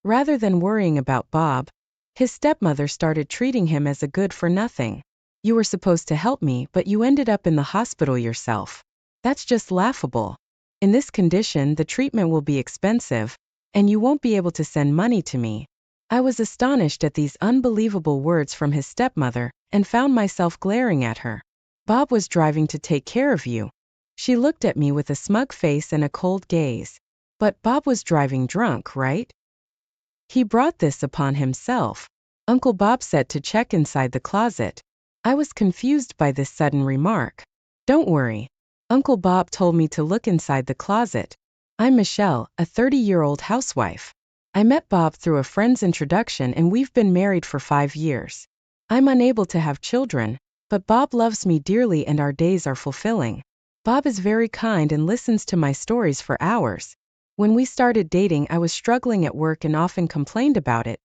Rather than worrying about Bob, his stepmother started treating him as a good-for-nothing. "You were supposed to help me, but you ended up in the hospital yourself. That's just laughable. In this condition, the treatment will be expensive, and you won't be able to send money to me." I was astonished at these unbelievable words from his stepmother, and found myself glaring at her. "Bob was driving to take care of you." She looked at me with a smug face and a cold gaze. "But Bob was driving drunk, right? He brought this upon himself. Uncle Bob said to check inside the closet." I was confused by this sudden remark. "Don't worry. Uncle Bob told me to look inside the closet. I'm Michelle, a 30-year-old housewife. I met Bob through a friend's introduction and we've been married for 5 years. I'm unable to have children, but Bob loves me dearly and our days are fulfilling. Bob is very kind and listens to my stories for hours. When we started dating, I was struggling at work and often complained about it,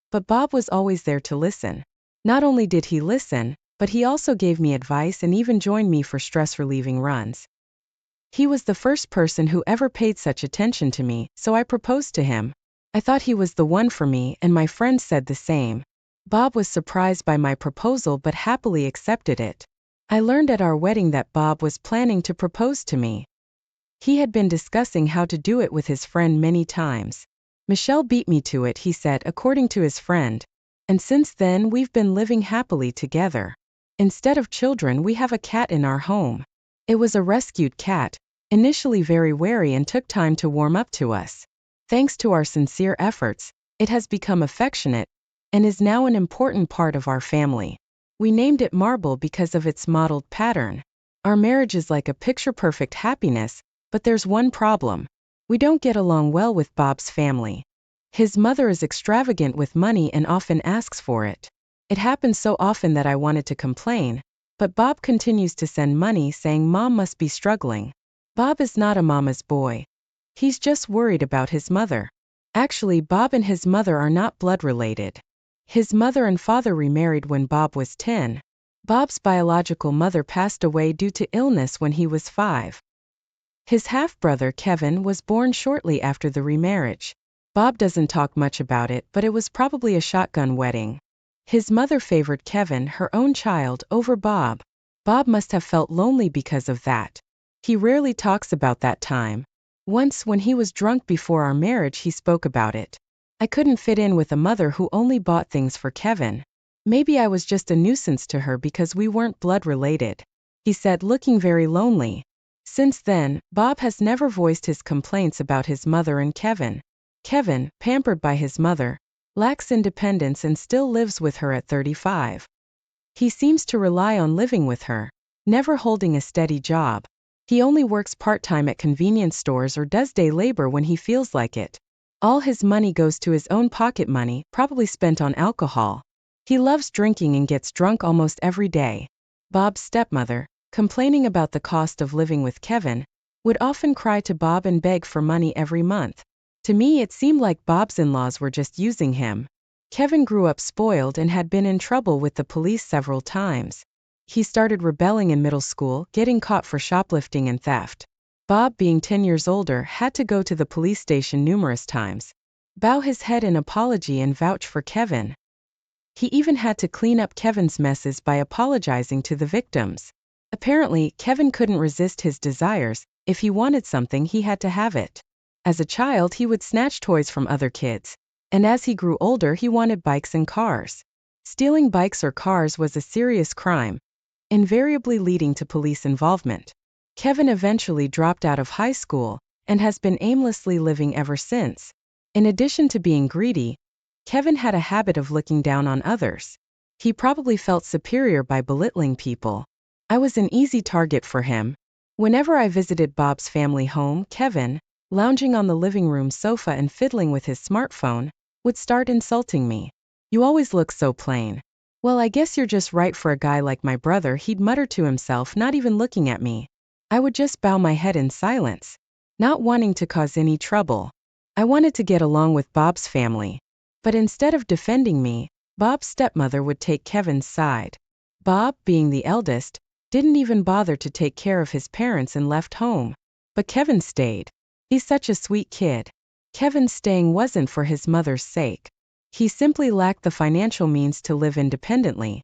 but Bob was always there to listen. Not only did he listen, but he also gave me advice and even joined me for stress-relieving runs. He was the first person who ever paid such attention to me, so I proposed to him. I thought he was the one for me, and my friends said the same. Bob was surprised by my proposal but happily accepted it. I learned at our wedding that Bob was planning to propose to me. He had been discussing how to do it with his friend many times. "Michelle beat me to it," he said, according to his friend. "And since then we've been living happily together. Instead of children, we have a cat in our home. It was a rescued cat, initially very wary and took time to warm up to us. Thanks to our sincere efforts, it has become affectionate and is now an important part of our family. We named it Marble because of its mottled pattern. Our marriage is like a picture-perfect happiness, but there's one problem. We don't get along well with Bob's family. His mother is extravagant with money and often asks for it. It happens so often that I wanted to complain, but Bob continues to send money saying Mom must be struggling. Bob is not a mama's boy. He's just worried about his mother. Actually, Bob and his mother are not blood related. His mother and father remarried when Bob was 10. Bob's biological mother passed away due to illness when he was 5. His half-brother Kevin was born shortly after the remarriage. Bob doesn't talk much about it, but it was probably a shotgun wedding. His mother favored Kevin, her own child, over Bob. Bob must have felt lonely because of that. He rarely talks about that time. Once, when he was drunk before our marriage, he spoke about it. "I couldn't fit in with a mother who only bought things for Kevin. Maybe I was just a nuisance to her because we weren't blood related," he said, looking very lonely. Since then, Bob has never voiced his complaints about his mother and Kevin. Kevin, pampered by his mother, lacks independence and still lives with her at 35. He seems to rely on living with her, never holding a steady job. He only works part-time at convenience stores or does day labor when he feels like it. All his money goes to his own pocket money, probably spent on alcohol. He loves drinking and gets drunk almost every day. Bob's stepmother, complaining about the cost of living with Kevin, would often cry to Bob and beg for money every month. To me, it seemed like Bob's in-laws were just using him. Kevin grew up spoiled and had been in trouble with the police several times. He started rebelling in middle school, getting caught for shoplifting and theft. Bob, being 10 years older, had to go to the police station numerous times, bow his head in apology and vouch for Kevin. He even had to clean up Kevin's messes by apologizing to the victims. Apparently, Kevin couldn't resist his desires. If he wanted something, he had to have it. As a child, he would snatch toys from other kids, and as he grew older, he wanted bikes and cars. Stealing bikes or cars was a serious crime, invariably leading to police involvement. Kevin eventually dropped out of high school and has been aimlessly living ever since. In addition to being greedy, Kevin had a habit of looking down on others. He probably felt superior by belittling people. I was an easy target for him. Whenever I visited Bob's family home, Kevin, lounging on the living room sofa and fiddling with his smartphone, would start insulting me. "You always look so plain." "Well, I guess you're just right for a guy like my brother," he'd mutter to himself, not even looking at me. I would just bow my head in silence, not wanting to cause any trouble. I wanted to get along with Bob's family. But instead of defending me, Bob's stepmother would take Kevin's side. Bob, being the eldest, didn't even bother to take care of his parents and left home. But Kevin stayed. He's such a sweet kid. Kevin's staying wasn't for his mother's sake. He simply lacked the financial means to live independently.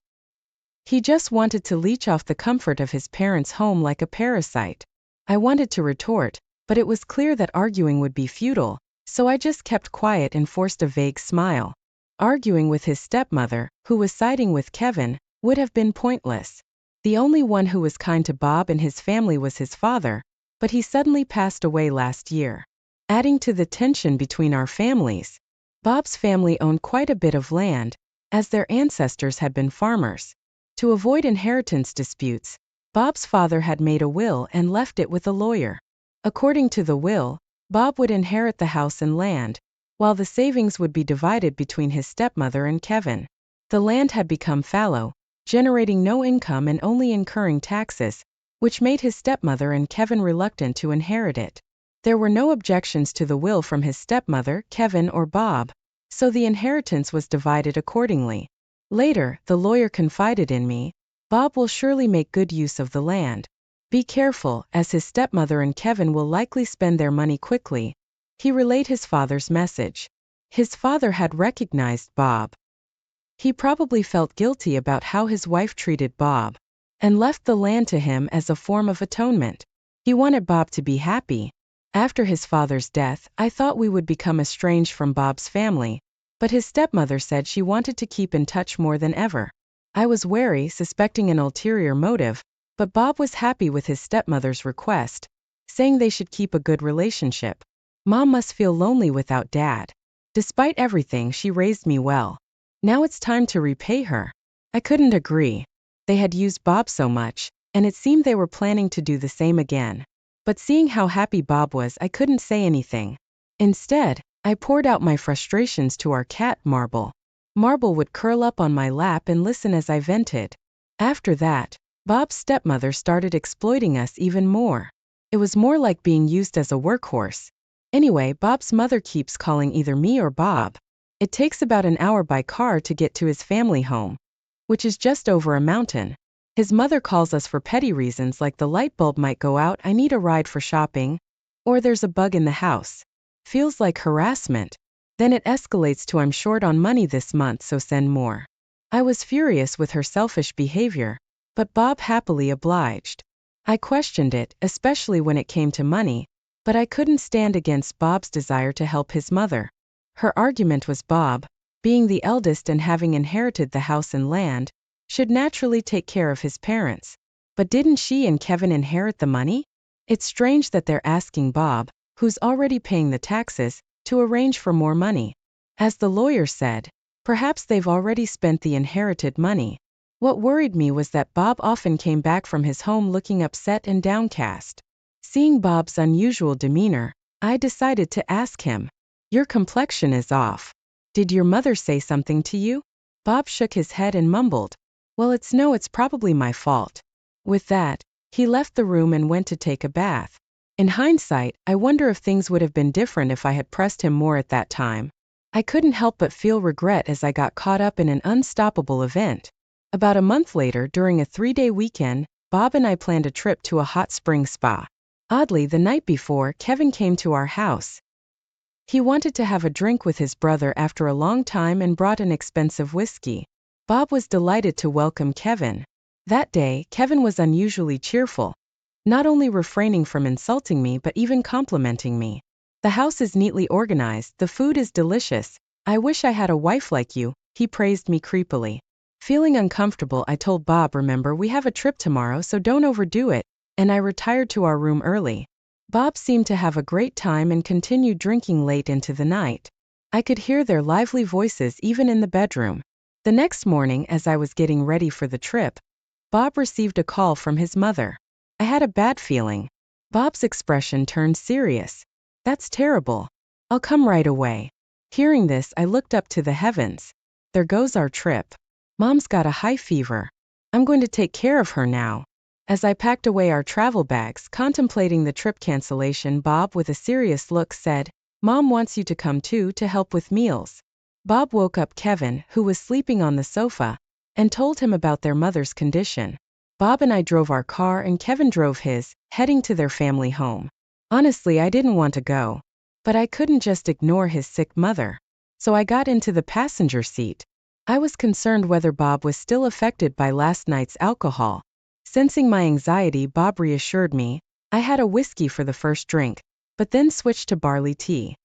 He just wanted to leech off the comfort of his parents' home like a parasite. I wanted to retort, but it was clear that arguing would be futile, so I just kept quiet and forced a vague smile. Arguing with his stepmother, who was siding with Kevin, would have been pointless. The only one who was kind to Bob and his family was his father, but he suddenly passed away last year, adding to the tension between our families. Bob's family owned quite a bit of land, as their ancestors had been farmers. To avoid inheritance disputes, Bob's father had made a will and left it with a lawyer. According to the will, Bob would inherit the house and land, while the savings would be divided between his stepmother and Kevin. The land had become fallow, generating no income and only incurring taxes, which made his stepmother and Kevin reluctant to inherit it. There were no objections to the will from his stepmother, Kevin, or Bob, so the inheritance was divided accordingly. Later, the lawyer confided in me, Bob will surely make good use of the land. Be careful, as his stepmother and Kevin will likely spend their money quickly. He relayed his father's message. His father had recognized Bob. He probably felt guilty about how his wife treated Bob, and left the land to him as a form of atonement. He wanted Bob to be happy. After his father's death, I thought we would become estranged from Bob's family, but his stepmother said she wanted to keep in touch more than ever. I was wary, suspecting an ulterior motive, but Bob was happy with his stepmother's request, saying they should keep a good relationship. Mom must feel lonely without Dad. Despite everything, she raised me well. Now it's time to repay her. I couldn't agree. They had used Bob so much, and it seemed they were planning to do the same again. But seeing how happy Bob was, I couldn't say anything. Instead, I poured out my frustrations to our cat, Marble. Marble would curl up on my lap and listen as I vented. After that, Bob's stepmother started exploiting us even more. It was more like being used as a workhorse. Anyway, Bob's mother keeps calling either me or Bob. It takes about an hour by car to get to his family home, which is just over a mountain. His mother calls us for petty reasons like the light bulb might go out, I need a ride for shopping, or there's a bug in the house. Feels like harassment. Then it escalates to I'm short on money this month, so send more. I was furious with her selfish behavior, but Bob happily obliged. I questioned it, especially when it came to money, but I couldn't stand against Bob's desire to help his mother. Her argument was Bob, being the eldest and having inherited the house and land, should naturally take care of his parents. But didn't she and Kevin inherit the money? It's strange that they're asking Bob, who's already paying the taxes, to arrange for more money. As the lawyer said, perhaps they've already spent the inherited money. What worried me was that Bob often came back from his home looking upset and downcast. Seeing Bob's unusual demeanor, I decided to ask him, your complexion is off. Did your mother say something to you? Bob shook his head and mumbled, well, it's probably my fault. With that, he left the room and went to take a bath. In hindsight, I wonder if things would have been different if I had pressed him more at that time. I couldn't help but feel regret as I got caught up in an unstoppable event. About a month later, during a 3-day weekend, Bob and I planned a trip to a hot spring spa. Oddly, the night before, Kevin came to our house. He wanted to have a drink with his brother after a long time and brought an expensive whiskey. Bob was delighted to welcome Kevin. That day, Kevin was unusually cheerful, not only refraining from insulting me but even complimenting me. The house is neatly organized, the food is delicious. I wish I had a wife like you, he praised me creepily. Feeling uncomfortable, I told Bob, remember, we have a trip tomorrow, so don't overdo it, and I retired to our room early. Bob seemed to have a great time and continued drinking late into the night. I could hear their lively voices even in the bedroom. The next morning, as I was getting ready for the trip, Bob received a call from his mother. I had a bad feeling. Bob's expression turned serious. That's terrible. I'll come right away. Hearing this, I looked up to the heavens. There goes our trip. Mom's got a high fever. I'm going to take care of her now. As I packed away our travel bags, contemplating the trip cancellation, Bob, with a serious look, said, Mom wants you to come too to help with meals. Bob woke up Kevin, who was sleeping on the sofa, and told him about their mother's condition. Bob and I drove our car and Kevin drove his, heading to their family home. Honestly, I didn't want to go, But I couldn't just ignore his sick mother. So I got into the passenger seat. I was concerned whether Bob was still affected by last night's alcohol. Sensing my anxiety, Bob reassured me. I had a whiskey for the first drink, but then switched to barley tea.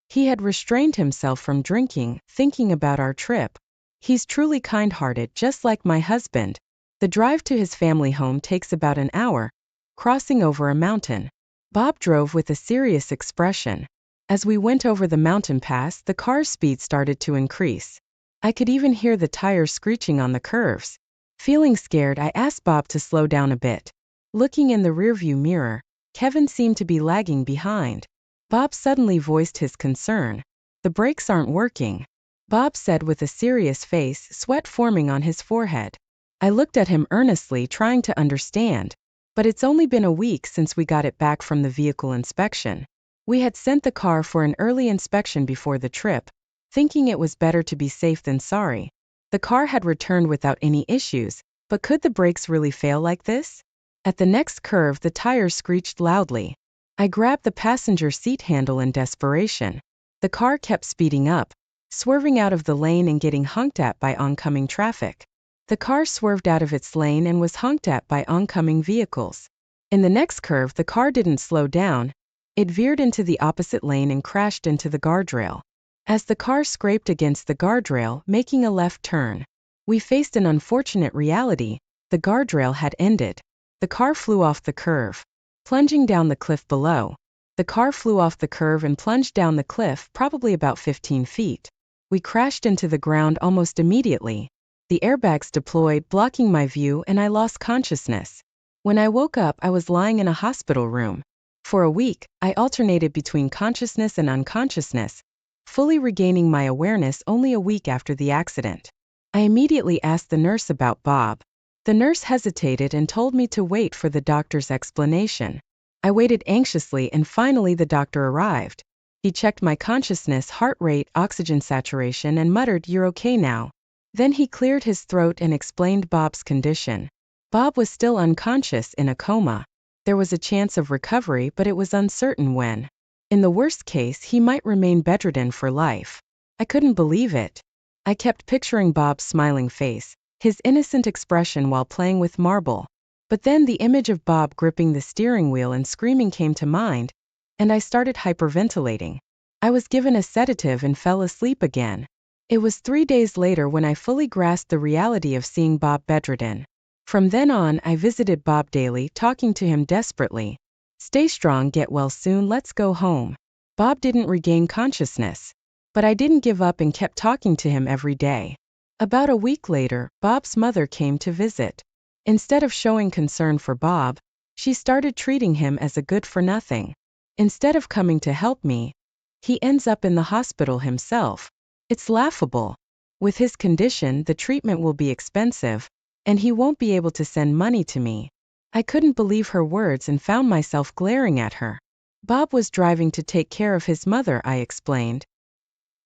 He had restrained himself from drinking, thinking about our trip. He's truly kind-hearted, just like my husband. The drive to his family home takes about an hour, crossing over a mountain. Bob drove with a serious expression. As we went over the mountain pass, the car's speed started to increase. I could even hear the tires screeching on the curves. Feeling scared, I asked Bob to slow down a bit. Looking in the rearview mirror, Kevin seemed to be lagging behind. Bob suddenly voiced his concern. The brakes aren't working, Bob said with a serious face, sweat forming on his forehead. I looked at him earnestly, trying to understand. But it's only been a week since we got it back from the vehicle inspection. We had sent the car for an early inspection before the trip, thinking it was better to be safe than sorry. The car had returned without any issues, but could the brakes really fail like this? At the next curve, the tires screeched loudly. I grabbed the passenger seat handle in desperation. The car kept speeding up, swerving out of the lane and getting honked at by oncoming traffic. The car swerved out of its lane and was honked at by oncoming vehicles. In the next curve, the car didn't slow down. It veered into the opposite lane and crashed into the guardrail. As the car scraped against the guardrail, making a left turn, we faced an unfortunate reality. The guardrail had ended. The car flew off the curve, plunging down the cliff below. The car flew off the curve and plunged down the cliff, probably about 15 feet. We crashed into the ground almost immediately. The airbags deployed, blocking my view, and I lost consciousness. When I woke up, I was lying in a hospital room. For a week, I alternated between consciousness and unconsciousness, fully regaining my awareness only a week after the accident. I immediately asked the nurse about Bob. The nurse hesitated and told me to wait for the doctor's explanation. I waited anxiously, and finally the doctor arrived. He checked my consciousness, heart rate, oxygen saturation, and muttered, "You're okay now." Then he cleared his throat and explained Bob's condition. Bob was still unconscious, in a coma. There was a chance of recovery, but it was uncertain when. In the worst case, he might remain bedridden for life. I couldn't believe it. I kept picturing Bob's smiling face, his innocent expression while playing with marble. But then the image of Bob gripping the steering wheel and screaming came to mind, and I started hyperventilating. I was given a sedative and fell asleep again. It was 3 days later when I fully grasped the reality of seeing Bob bedridden. From then on, I visited Bob daily, talking to him desperately. "Stay strong, get well soon, let's go home." Bob didn't regain consciousness, but I didn't give up and kept talking to him every day. About a week later, Bob's mother came to visit. Instead of showing concern for Bob, she started treating him as a good-for-nothing. Instead of coming to help me, he ends up in the hospital himself. It's laughable. With his condition, the treatment will be expensive, and he won't be able to send money to me. I couldn't believe her words and found myself glaring at her. Bob was driving to take care of his mother, I explained.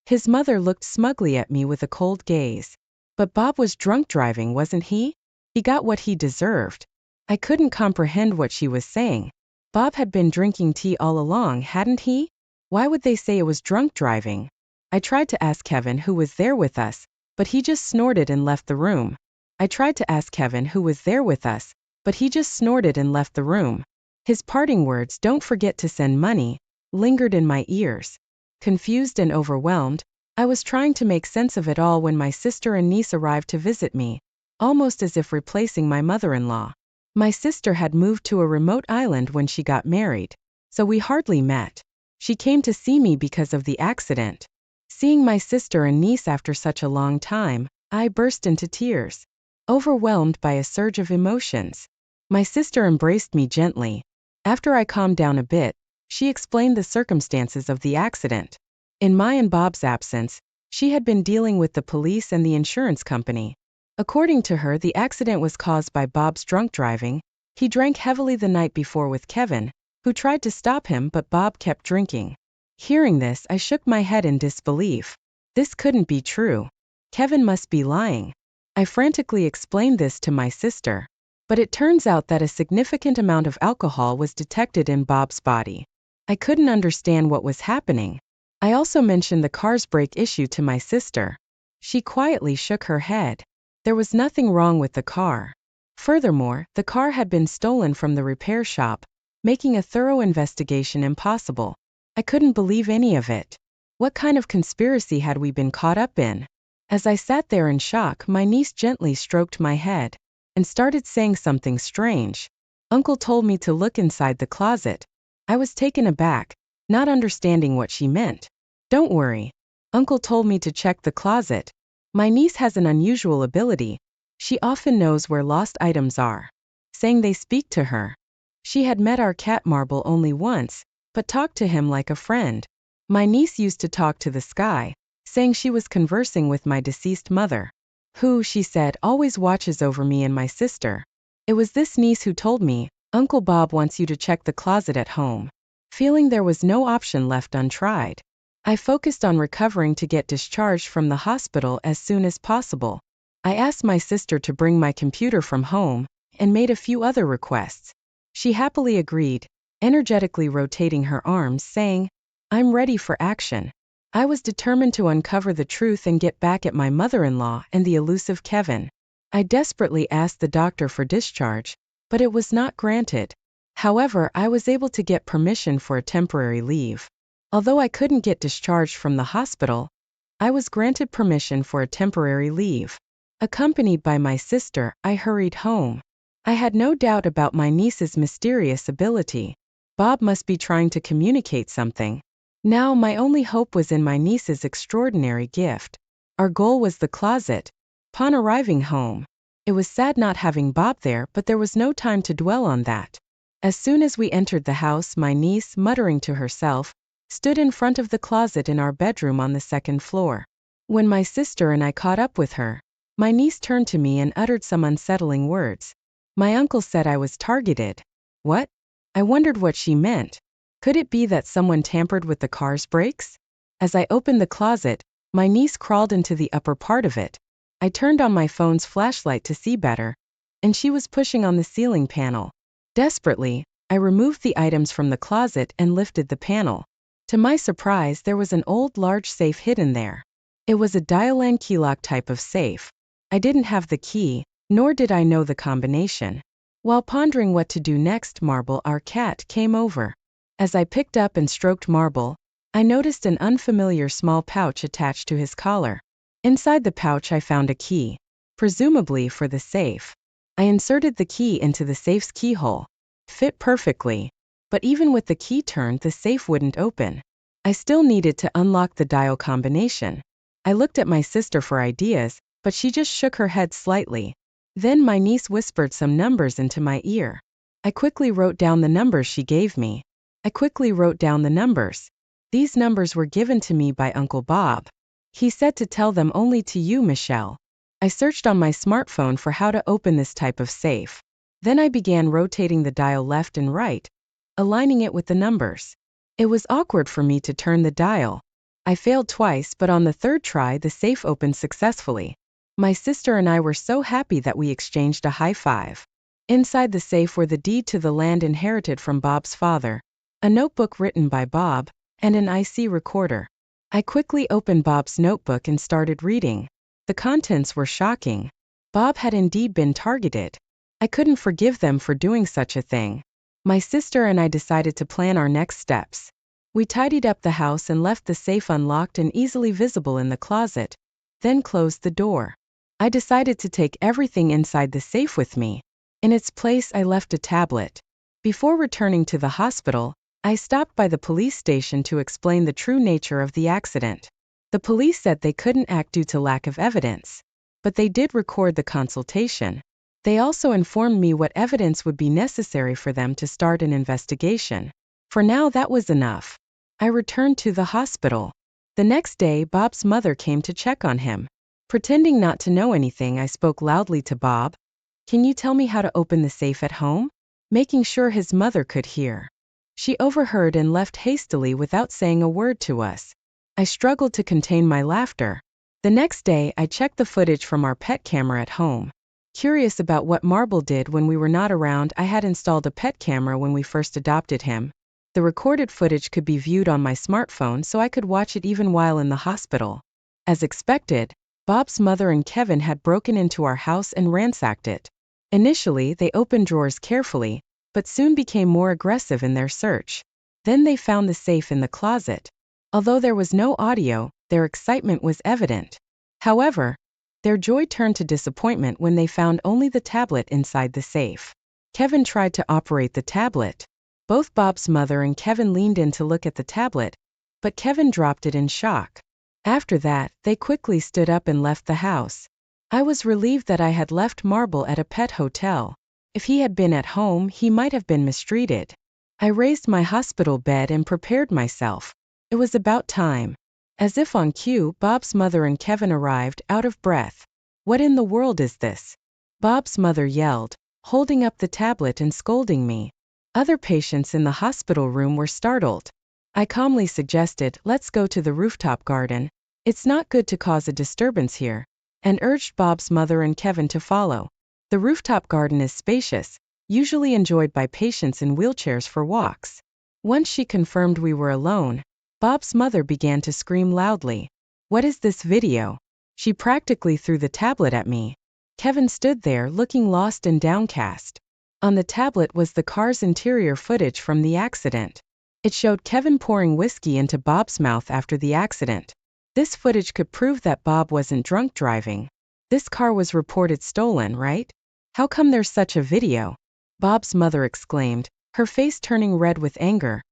His mother looked smugly at me with a cold gaze. But Bob was drunk driving, wasn't he? He got what he deserved. I couldn't comprehend what she was saying. Bob had been drinking tea all along, hadn't he? Why would they say it was drunk driving? I tried to ask Kevin, who was there with us, but he just snorted and left the room. His parting words, "Don't forget to send money," lingered in my ears. Confused and overwhelmed, I was trying to make sense of it all when my sister and niece arrived to visit me, almost as if replacing my mother-in-law. My sister had moved to a remote island when she got married, so we hardly met. She came to see me because of the accident. Seeing my sister and niece after such a long time, I burst into tears, overwhelmed by a surge of emotions. My sister embraced me gently. After I calmed down a bit, she explained the circumstances of the accident. In my and Bob's absence, she had been dealing with the police and the insurance company. According to her, the accident was caused by Bob's drunk driving. He drank heavily the night before with Kevin, who tried to stop him, but Bob kept drinking. Hearing this, I shook my head in disbelief. This couldn't be true. Kevin must be lying. I frantically explained this to my sister. But it turns out that a significant amount of alcohol was detected in Bob's body. I couldn't understand what was happening. I also mentioned the car's brake issue to my sister. She quietly shook her head. There was nothing wrong with the car. Furthermore, the car had been stolen from the repair shop, making a thorough investigation impossible. I couldn't believe any of it. What kind of conspiracy had we been caught up in? As I sat there in shock, my niece gently stroked my head and started saying something strange. Uncle told me to look inside the closet. I was taken aback, not understanding what she meant. Don't worry. Uncle told me to check the closet. My niece has an unusual ability. She often knows where lost items are, saying they speak to her. She had met our cat Marble only once, but talked to him like a friend. My niece used to talk to the sky, saying she was conversing with my deceased mother, who, she said, always watches over me and my sister. It was this niece who told me, Uncle Bob wants you to check the closet at home. Feeling there was no option left untried, I focused on recovering to get discharged from the hospital as soon as possible. I asked my sister to bring my computer from home and made a few other requests. She happily agreed, energetically rotating her arms, saying, I'm ready for action. I was determined to uncover the truth and get back at my mother-in-law and the elusive Kevin. I desperately asked the doctor for discharge, but it was not granted. However, I was able to get permission for a temporary leave. Although I couldn't get discharged from the hospital, I was granted permission for a temporary leave. Accompanied by my sister, I hurried home. I had no doubt about my niece's mysterious ability. Bob must be trying to communicate something. Now my only hope was in my niece's extraordinary gift. Our goal was the closet. Upon arriving home, it was sad not having Bob there, but there was no time to dwell on that. As soon as we entered the house, my niece, muttering to herself, stood in front of the closet in our bedroom on the second floor. When my sister and I caught up with her, my niece turned to me and uttered some unsettling words. My uncle said I was targeted. What? I wondered what she meant. Could it be that someone tampered with the car's brakes? As I opened the closet, my niece crawled into the upper part of it. I turned on my phone's flashlight to see better, and she was pushing on the ceiling panel. Desperately, I removed the items from the closet and lifted the panel. To my surprise, there was an old large safe hidden there. It was a dial-and keylock type of safe. I didn't have the key, nor did I know the combination. While pondering what to do next, Marble, our cat, came over. As I picked up and stroked Marble, I noticed an unfamiliar small pouch attached to his collar. Inside the pouch I found a key, presumably for the safe. I inserted the key into the safe's keyhole. Fit perfectly. But even with the key turned, the safe wouldn't open. I still needed to unlock the dial combination. I looked at my sister for ideas, but she just shook her head slightly. Then my niece whispered some numbers into my ear. I quickly wrote down the numbers she gave me. These numbers were given to me by Uncle Bob. He said to tell them only to you, Michelle. I searched on my smartphone for how to open this type of safe. Then I began rotating the dial left and right, aligning it with the numbers. It was awkward for me to turn the dial. I failed twice, but on the third try the safe opened successfully. My sister and I were so happy that we exchanged a high five. Inside the safe were the deed to the land inherited from Bob's father, a notebook written by Bob, and an IC recorder. I quickly opened Bob's notebook and started reading. The contents were shocking. Bob had indeed been targeted. I couldn't forgive them for doing such a thing. My sister and I decided to plan our next steps. We tidied up the house and left the safe unlocked and easily visible in the closet, then closed the door. I decided to take everything inside the safe with me. In its place, I left a tablet. Before returning to the hospital, I stopped by the police station to explain the true nature of the accident. The police said they couldn't act due to lack of evidence, but they did record the consultation. They also informed me what evidence would be necessary for them to start an investigation. For now, that was enough. I returned to the hospital. The next day, Bob's mother came to check on him. Pretending not to know anything, I spoke loudly to Bob. Can you tell me how to open the safe at home? Making sure his mother could hear. She overheard and left hastily without saying a word to us. I struggled to contain my laughter. The next day, I checked the footage from our pet camera at home. Curious about what Marble did when we were not around, I had installed a pet camera when we first adopted him. The recorded footage could be viewed on my smartphone so I could watch it even while in the hospital. As expected, Bob's mother and Kevin had broken into our house and ransacked it. Initially, they opened drawers carefully, but soon became more aggressive in their search. Then they found the safe in the closet. Although there was no audio, their excitement was evident. However, their joy turned to disappointment when they found only the tablet inside the safe. Kevin tried to operate the tablet. Both Bob's mother and Kevin leaned in to look at the tablet, but Kevin dropped it in shock. After that, they quickly stood up and left the house. I was relieved that I had left Marble at a pet hotel. If he had been at home, he might have been mistreated. I raised my hospital bed and prepared myself. It was about time. As if on cue, Bob's mother and Kevin arrived, out of breath. "What in the world is this?" Bob's mother yelled, holding up the tablet and scolding me. Other patients in the hospital room were startled. I calmly suggested, "Let's go to the rooftop garden. It's not good to cause a disturbance here," and urged Bob's mother and Kevin to follow. The rooftop garden is spacious, usually enjoyed by patients in wheelchairs for walks. Once she confirmed we were alone, Bob's mother began to scream loudly. "What is this video?" She practically threw the tablet at me. Kevin stood there looking lost and downcast. On the tablet was the car's interior footage from the accident. It showed Kevin pouring whiskey into Bob's mouth after the accident. This footage could prove that Bob wasn't drunk driving. This car was reported stolen, right? How come there's such a video? Bob's mother exclaimed, her face turning red with anger,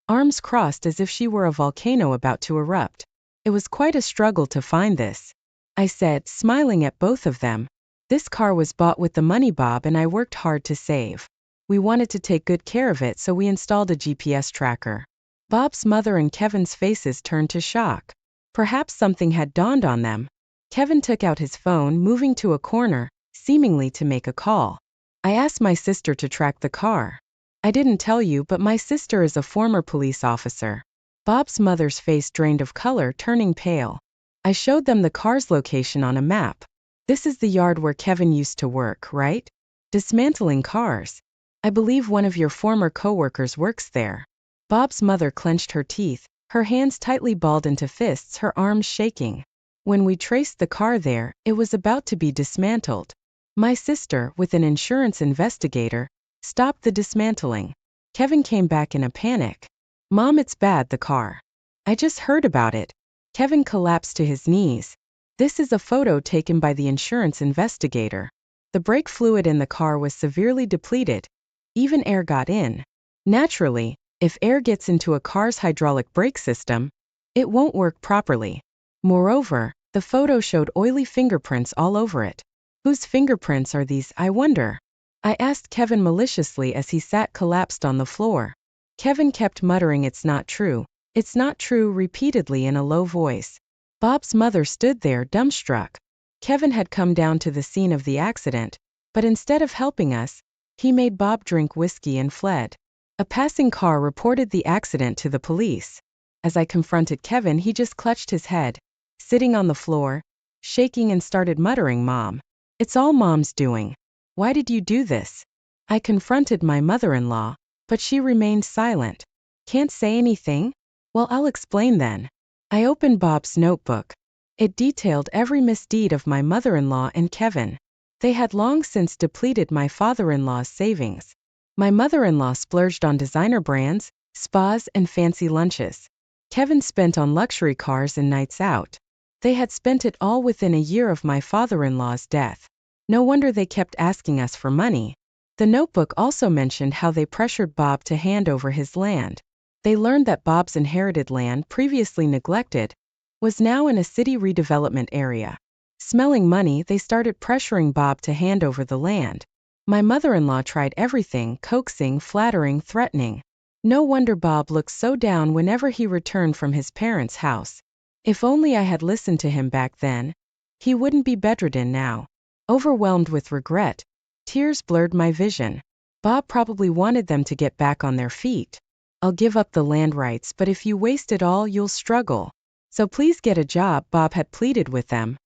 arms crossed as if she were a volcano about to erupt. It was quite a struggle to find this. I said, smiling at both of them. This car was bought with the money Bob and I worked hard to save. We wanted to take good care of it, so we installed a GPS tracker. Bob's mother and Kevin's faces turned to shock. Perhaps something had dawned on them. Kevin took out his phone, moving to a corner, seemingly to make a call. I asked my sister to track the car. "I didn't tell you, but my sister is a former police officer." Bob's mother's face drained of color, turning pale. I showed them the car's location on a map. "This is the yard where Kevin used to work, right? Dismantling cars. I believe one of your former coworkers works there." Bob's mother clenched her teeth, her hands tightly balled into fists, her arms shaking. When we traced the car there, it was about to be dismantled. My sister, with an insurance investigator, stopped the dismantling. Kevin came back in a panic. "Mom, it's bad, the car. I just heard about it." Kevin collapsed to his knees. This is a photo taken by the insurance investigator. The brake fluid in the car was severely depleted. Even air got in. Naturally, if air gets into a car's hydraulic brake system, it won't work properly. Moreover, the photo showed oily fingerprints all over it. Whose fingerprints are these, I wonder? I asked Kevin maliciously as he sat collapsed on the floor. Kevin kept muttering, "It's not true. It's not true," repeatedly in a low voice. Bob's mother stood there dumbstruck. Kevin had come down to the scene of the accident, but instead of helping us, he made Bob drink whiskey and fled. A passing car reported the accident to the police. As I confronted Kevin, he just clutched his head, sitting on the floor, shaking, and started muttering, "Mom. It's all Mom's doing. Why did you do this?" I confronted my mother-in-law, but she remained silent. "Can't say anything? Well, I'll explain then." I opened Bob's notebook. It detailed every misdeed of my mother-in-law and Kevin. They had long since depleted my father-in-law's savings. My mother-in-law splurged on designer brands, spas, and fancy lunches. Kevin spent on luxury cars and nights out. They had spent it all within a year of my father-in-law's death. No wonder they kept asking us for money. The notebook also mentioned how they pressured Bob to hand over his land. They learned that Bob's inherited land, previously neglected, was now in a city redevelopment area. Smelling money, they started pressuring Bob to hand over the land. My mother-in-law tried everything, coaxing, flattering, threatening. No wonder Bob looked so down whenever he returned from his parents' house. If only I had listened to him back then, he wouldn't be bedridden now. Overwhelmed with regret, tears blurred my vision. Bob probably wanted them to get back on their feet. "I'll give up the land rights, but if you waste it all, you'll struggle. So please get a job," Bob had pleaded with them.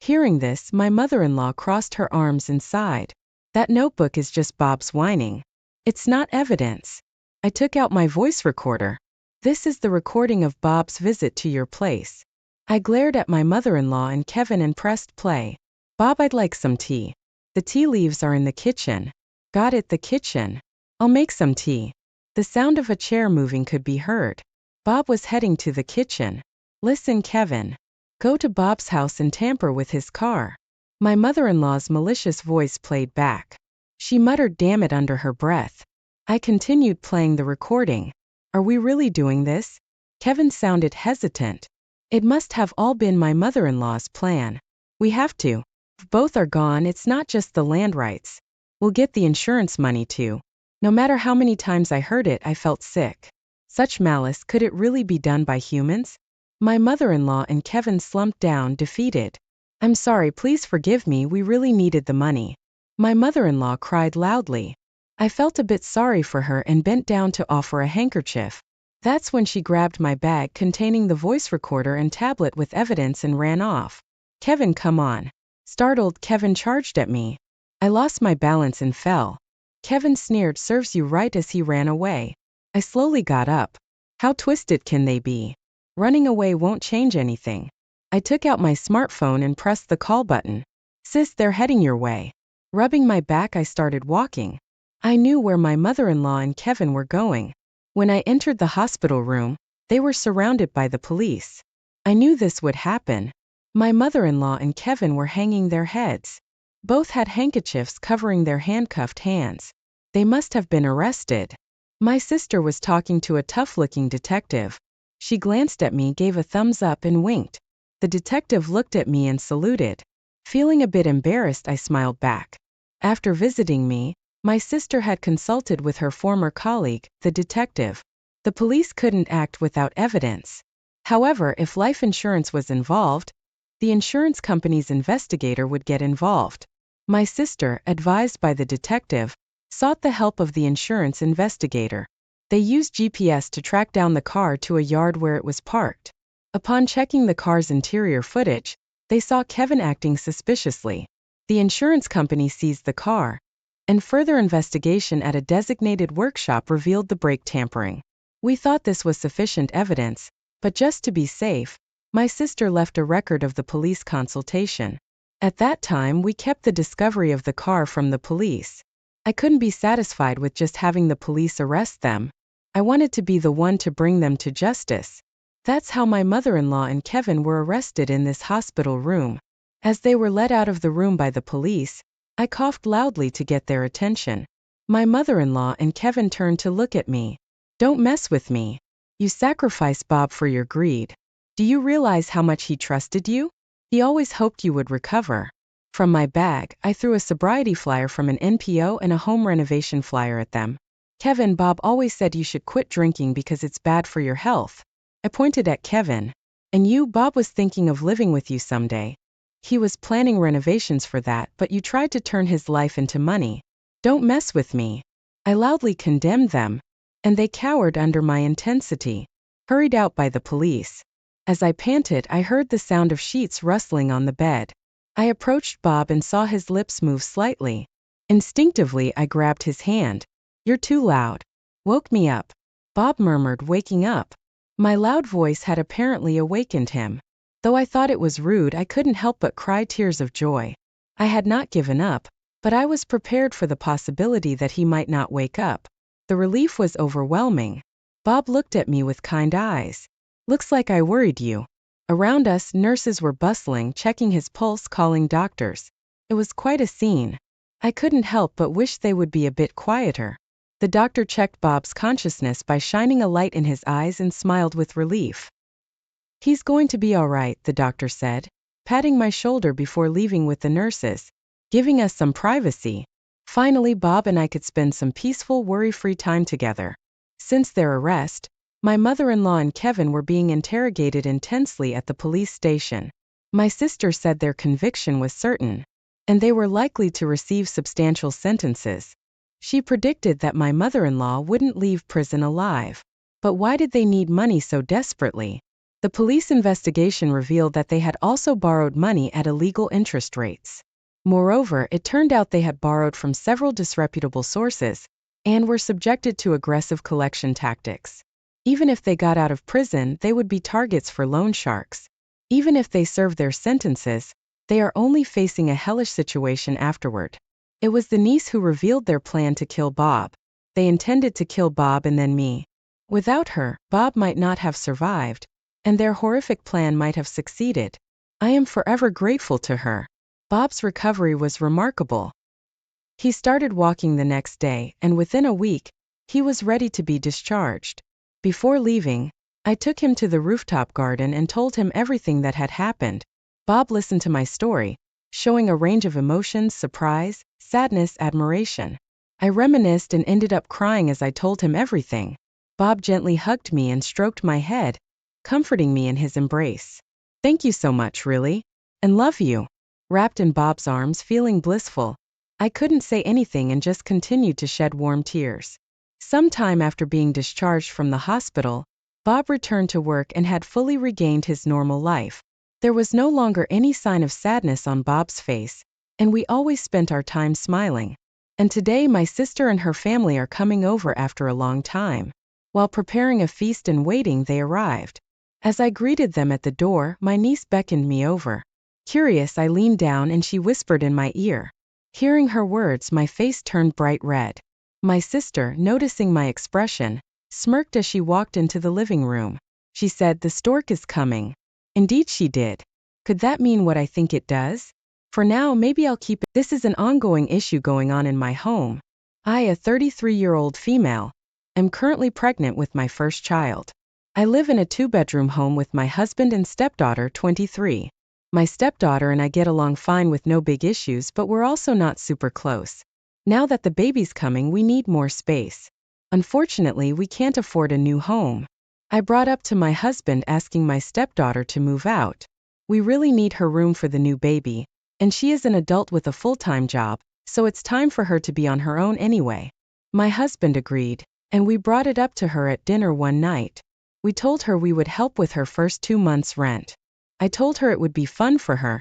Hearing this, my mother-in-law crossed her arms and sighed. That notebook is just Bob's whining. It's not evidence. I took out my voice recorder. This is the recording of Bob's visit to your place. I glared at my mother-in-law and Kevin and pressed play. Bob, I'd like some tea. The tea leaves are in the kitchen. Got it, the kitchen. I'll make some tea. The sound of a chair moving could be heard. Bob was heading to the kitchen. Listen, Kevin. Go to Bob's house and tamper with his car. My mother-in-law's malicious voice played back. She muttered damn it under her breath. I continued playing the recording. Are we really doing this? Kevin sounded hesitant. It must have all been my mother-in-law's plan. We have to. If both are gone, it's not just the land rights. We'll get the insurance money too. No matter how many times I heard it, I felt sick. Such malice, could it really be done by humans? My mother-in-law and Kevin slumped down, defeated. I'm sorry, please forgive me, we really needed the money. My mother-in-law cried loudly. I felt a bit sorry for her and bent down to offer a handkerchief. That's when she grabbed my bag containing the voice recorder and tablet with evidence and ran off. Kevin, come on. Startled, Kevin charged at me. I lost my balance and fell. Kevin sneered, serves you right, as he ran away. I slowly got up. How twisted can they be? Running away won't change anything. I took out my smartphone and pressed the call button. Sis, they're heading your way. Rubbing my back, I started walking. I knew where my mother-in-law and Kevin were going. When I entered the hospital room, they were surrounded by the police. I knew this would happen. My mother-in-law and Kevin were hanging their heads. Both had handkerchiefs covering their handcuffed hands. They must have been arrested. My sister was talking to a tough-looking detective. She glanced at me, gave a thumbs up and winked. The detective looked at me and saluted. Feeling a bit embarrassed, I smiled back. After visiting me, my sister had consulted with her former colleague, the detective. The police couldn't act without evidence. However, if life insurance was involved, the insurance company's investigator would get involved. My sister, advised by the detective, sought the help of the insurance investigator. They used GPS to track down the car to a yard where it was parked. Upon checking the car's interior footage, they saw Kevin acting suspiciously. The insurance company seized the car, and further investigation at a designated workshop revealed the brake tampering. We thought this was sufficient evidence, but just to be safe, my sister left a record of the police consultation. At that time, we kept the discovery of the car from the police. I couldn't be satisfied with just having the police arrest them. I wanted to be the one to bring them to justice. That's how my mother-in-law and Kevin were arrested in this hospital room. As they were led out of the room by the police, I coughed loudly to get their attention. My mother-in-law and Kevin turned to look at me. Don't mess with me. You sacrificed Bob for your greed. Do you realize how much he trusted you? He always hoped you would recover. From my bag, I threw a sobriety flyer from an NPO and a home renovation flyer at them. Kevin, Bob always said you should quit drinking because it's bad for your health. I pointed at Kevin. And you, Bob was thinking of living with you someday. He was planning renovations for that, but you tried to turn his life into money. Don't mess with me. I loudly condemned them, and they cowered under my intensity, hurried out by the police. As I panted, I heard the sound of sheets rustling on the bed. I approached Bob and saw his lips move slightly. Instinctively, I grabbed his hand. You're too loud. Woke me up. Bob murmured, waking up. My loud voice had apparently awakened him. Though I thought it was rude, I couldn't help but cry tears of joy. I had not given up, but I was prepared for the possibility that he might not wake up. The relief was overwhelming. Bob looked at me with kind eyes. Looks like I worried you. Around us, nurses were bustling, checking his pulse, calling doctors. It was quite a scene. I couldn't help but wish they would be a bit quieter. The doctor checked Bob's consciousness by shining a light in his eyes and smiled with relief. He's going to be all right, the doctor said, patting my shoulder before leaving with the nurses, giving us some privacy. Finally, Bob and I could spend some peaceful, worry-free time together. Since their arrest, my mother-in-law and Kevin were being interrogated intensely at the police station. My sister said their conviction was certain, and they were likely to receive substantial sentences. She predicted that my mother-in-law wouldn't leave prison alive. But why did they need money so desperately? The police investigation revealed that they had also borrowed money at illegal interest rates. Moreover, it turned out they had borrowed from several disreputable sources, and were subjected to aggressive collection tactics. Even if they got out of prison, they would be targets for loan sharks. Even if they served their sentences, they are only facing a hellish situation afterward. It was the niece who revealed their plan to kill Bob. They intended to kill Bob and then me. Without her, Bob might not have survived, and their horrific plan might have succeeded. I am forever grateful to her. Bob's recovery was remarkable. He started walking the next day, and within a week, he was ready to be discharged. Before leaving, I took him to the rooftop garden and told him everything that had happened. Bob listened to my story, showing a range of emotions: surprise, sadness, admiration. I reminisced and ended up crying as I told him everything. Bob gently hugged me and stroked my head, comforting me in his embrace. Thank you so much, really. And love you. Wrapped in Bob's arms, feeling blissful, I couldn't say anything and just continued to shed warm tears. Some time after being discharged from the hospital, Bob returned to work and had fully regained his normal life. There was no longer any sign of sadness on Bob's face, and we always spent our time smiling. And today my sister and her family are coming over after a long time. While preparing a feast and waiting, they arrived. As I greeted them at the door, my niece beckoned me over. Curious, I leaned down and she whispered in my ear. Hearing her words, my face turned bright red. My sister, noticing my expression, smirked as she walked into the living room. She said, "The stork is coming." Indeed she did. Could that mean what I think it does? For now, maybe I'll keep it. This is an ongoing issue going on in my home. I, a 33-year-old female, am currently pregnant with my first child. I live in a 2-bedroom home with my husband and stepdaughter, 23. My stepdaughter and I get along fine with no big issues, but we're also not super close. Now that the baby's coming, we need more space. Unfortunately, we can't afford a new home. I brought up to my husband asking my stepdaughter to move out. We really need her room for the new baby, and she is an adult with a full-time job, so it's time for her to be on her own anyway. My husband agreed, and we brought it up to her at dinner one night. We told her we would help with her first 2 months' rent. I told her it would be fun for her,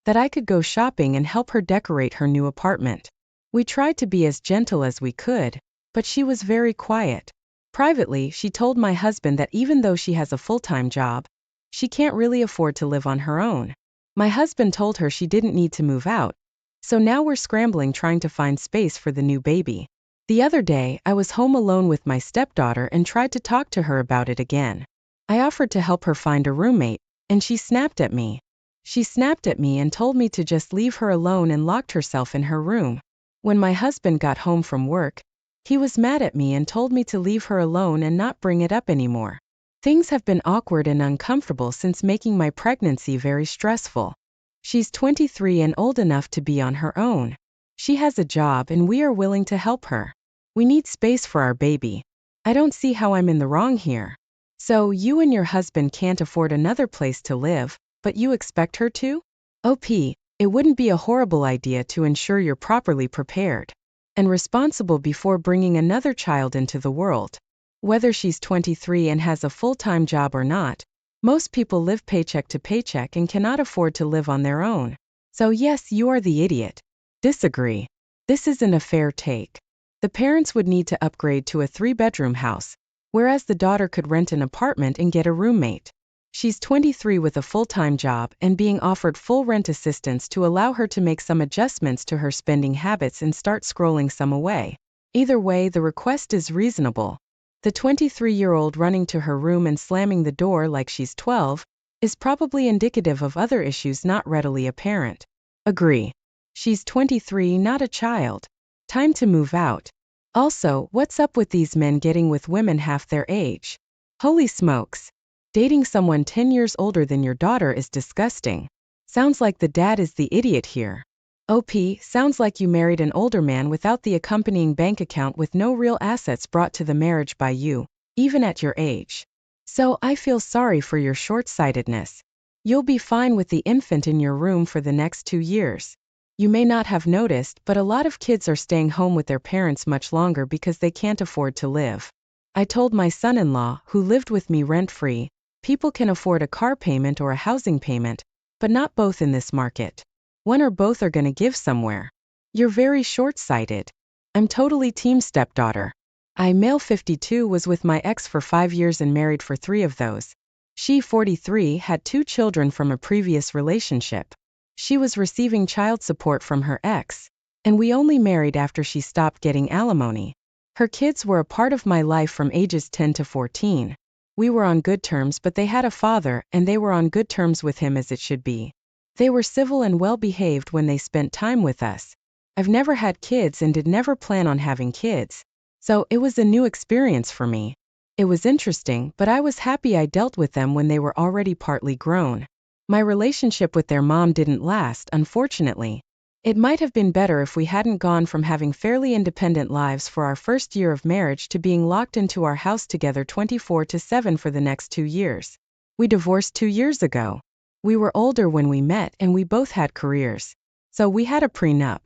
that I could go shopping and help her decorate her new apartment. We tried to be as gentle as we could, but she was very quiet. Privately, she told my husband that even though she has a full-time job, she can't really afford to live on her own. My husband told her she didn't need to move out, so now we're scrambling trying to find space for the new baby. The other day, I was home alone with my stepdaughter and tried to talk to her about it again. I offered to help her find a roommate, and she snapped at me. She snapped at me and told me to just leave her alone and locked herself in her room. When my husband got home from work, he was mad at me and told me to leave her alone and not bring it up anymore. Things have been awkward and uncomfortable since making my pregnancy very stressful. She's 23 and old enough to be on her own. She has a job and we are willing to help her. We need space for our baby. I don't see how I'm in the wrong here. So, you and your husband can't afford another place to live, but you expect her to? OP, it wouldn't be a horrible idea to ensure you're properly prepared and responsible before bringing another child into the world. Whether she's 23 and has a full-time job or not, most people live paycheck to paycheck and cannot afford to live on their own. So yes, you are the idiot. Disagree. This isn't a fair take. The parents would need to upgrade to a 3-bedroom house, whereas the daughter could rent an apartment and get a roommate. She's 23 with a full-time job and being offered full rent assistance to allow her to make some adjustments to her spending habits and start scrolling some away. Either way, the request is reasonable. The 23-year-old running to her room and slamming the door like she's 12 is probably indicative of other issues not readily apparent. Agree. She's 23, not a child. Time to move out. Also, what's up with these men getting with women half their age? Holy smokes. Dating someone 10 years older than your daughter is disgusting. Sounds like the dad is the idiot here. OP, sounds like you married an older man without the accompanying bank account with no real assets brought to the marriage by you, even at your age. So, I feel sorry for your short-sightedness. You'll be fine with the infant in your room for the next 2 years. You may not have noticed, but a lot of kids are staying home with their parents much longer because they can't afford to live. I told my son-in-law, who lived with me rent-free, people can afford a car payment or a housing payment, but not both in this market. One or both are going to give somewhere. You're very short-sighted. I'm totally team stepdaughter. I, male 52, was with my ex for 5 years and married for 3 of those. She, 43, had 2 children from a previous relationship. She was receiving child support from her ex, and we only married after she stopped getting alimony. Her kids were a part of my life from ages 10 to 14. We were on good terms, but they had a father, and they were on good terms with him, as it should be. They were civil and well behaved when they spent time with us. I've never had kids and did never plan on having kids, so it was a new experience for me. It was interesting, but I was happy I dealt with them when they were already partly grown. My relationship with their mom didn't last, unfortunately. It might have been better if we hadn't gone from having fairly independent lives for our first year of marriage to being locked into our house together 24/7 for the next 2 years. We divorced 2 years ago. We were older when we met and we both had careers. So we had a prenup.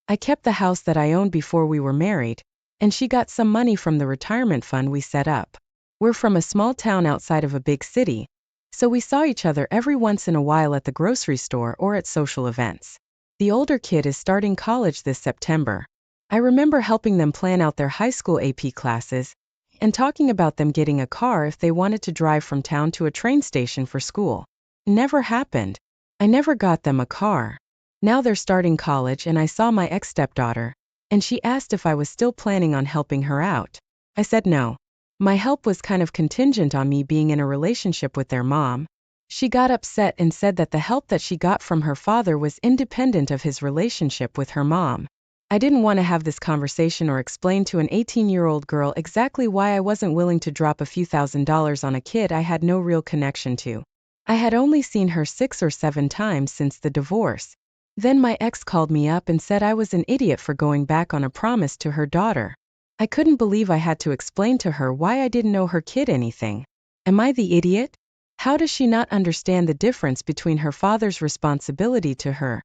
I kept the house that I owned before we were married, and she got some money from the retirement fund we set up. We're from a small town outside of a big city, so we saw each other every once in a while at the grocery store or at social events. The older kid is starting college this September. I remember helping them plan out their high school AP classes and talking about them getting a car if they wanted to drive from town to a train station for school. Never happened. I never got them a car. Now they're starting college and I saw my ex-stepdaughter, and she asked if I was still planning on helping her out. I said no. My help was kind of contingent on me being in a relationship with their mom. She got upset and said that the help that she got from her father was independent of his relationship with her mom. I didn't want to have this conversation or explain to an 18-year-old girl exactly why I wasn't willing to drop a few $1,000s on a kid I had no real connection to. I had only seen her 6 or 7 times since the divorce. Then my ex called me up and said I was an idiot for going back on a promise to her daughter. I couldn't believe I had to explain to her why I didn't know her kid anything. Am I the idiot? How does she not understand the difference between her father's responsibility to her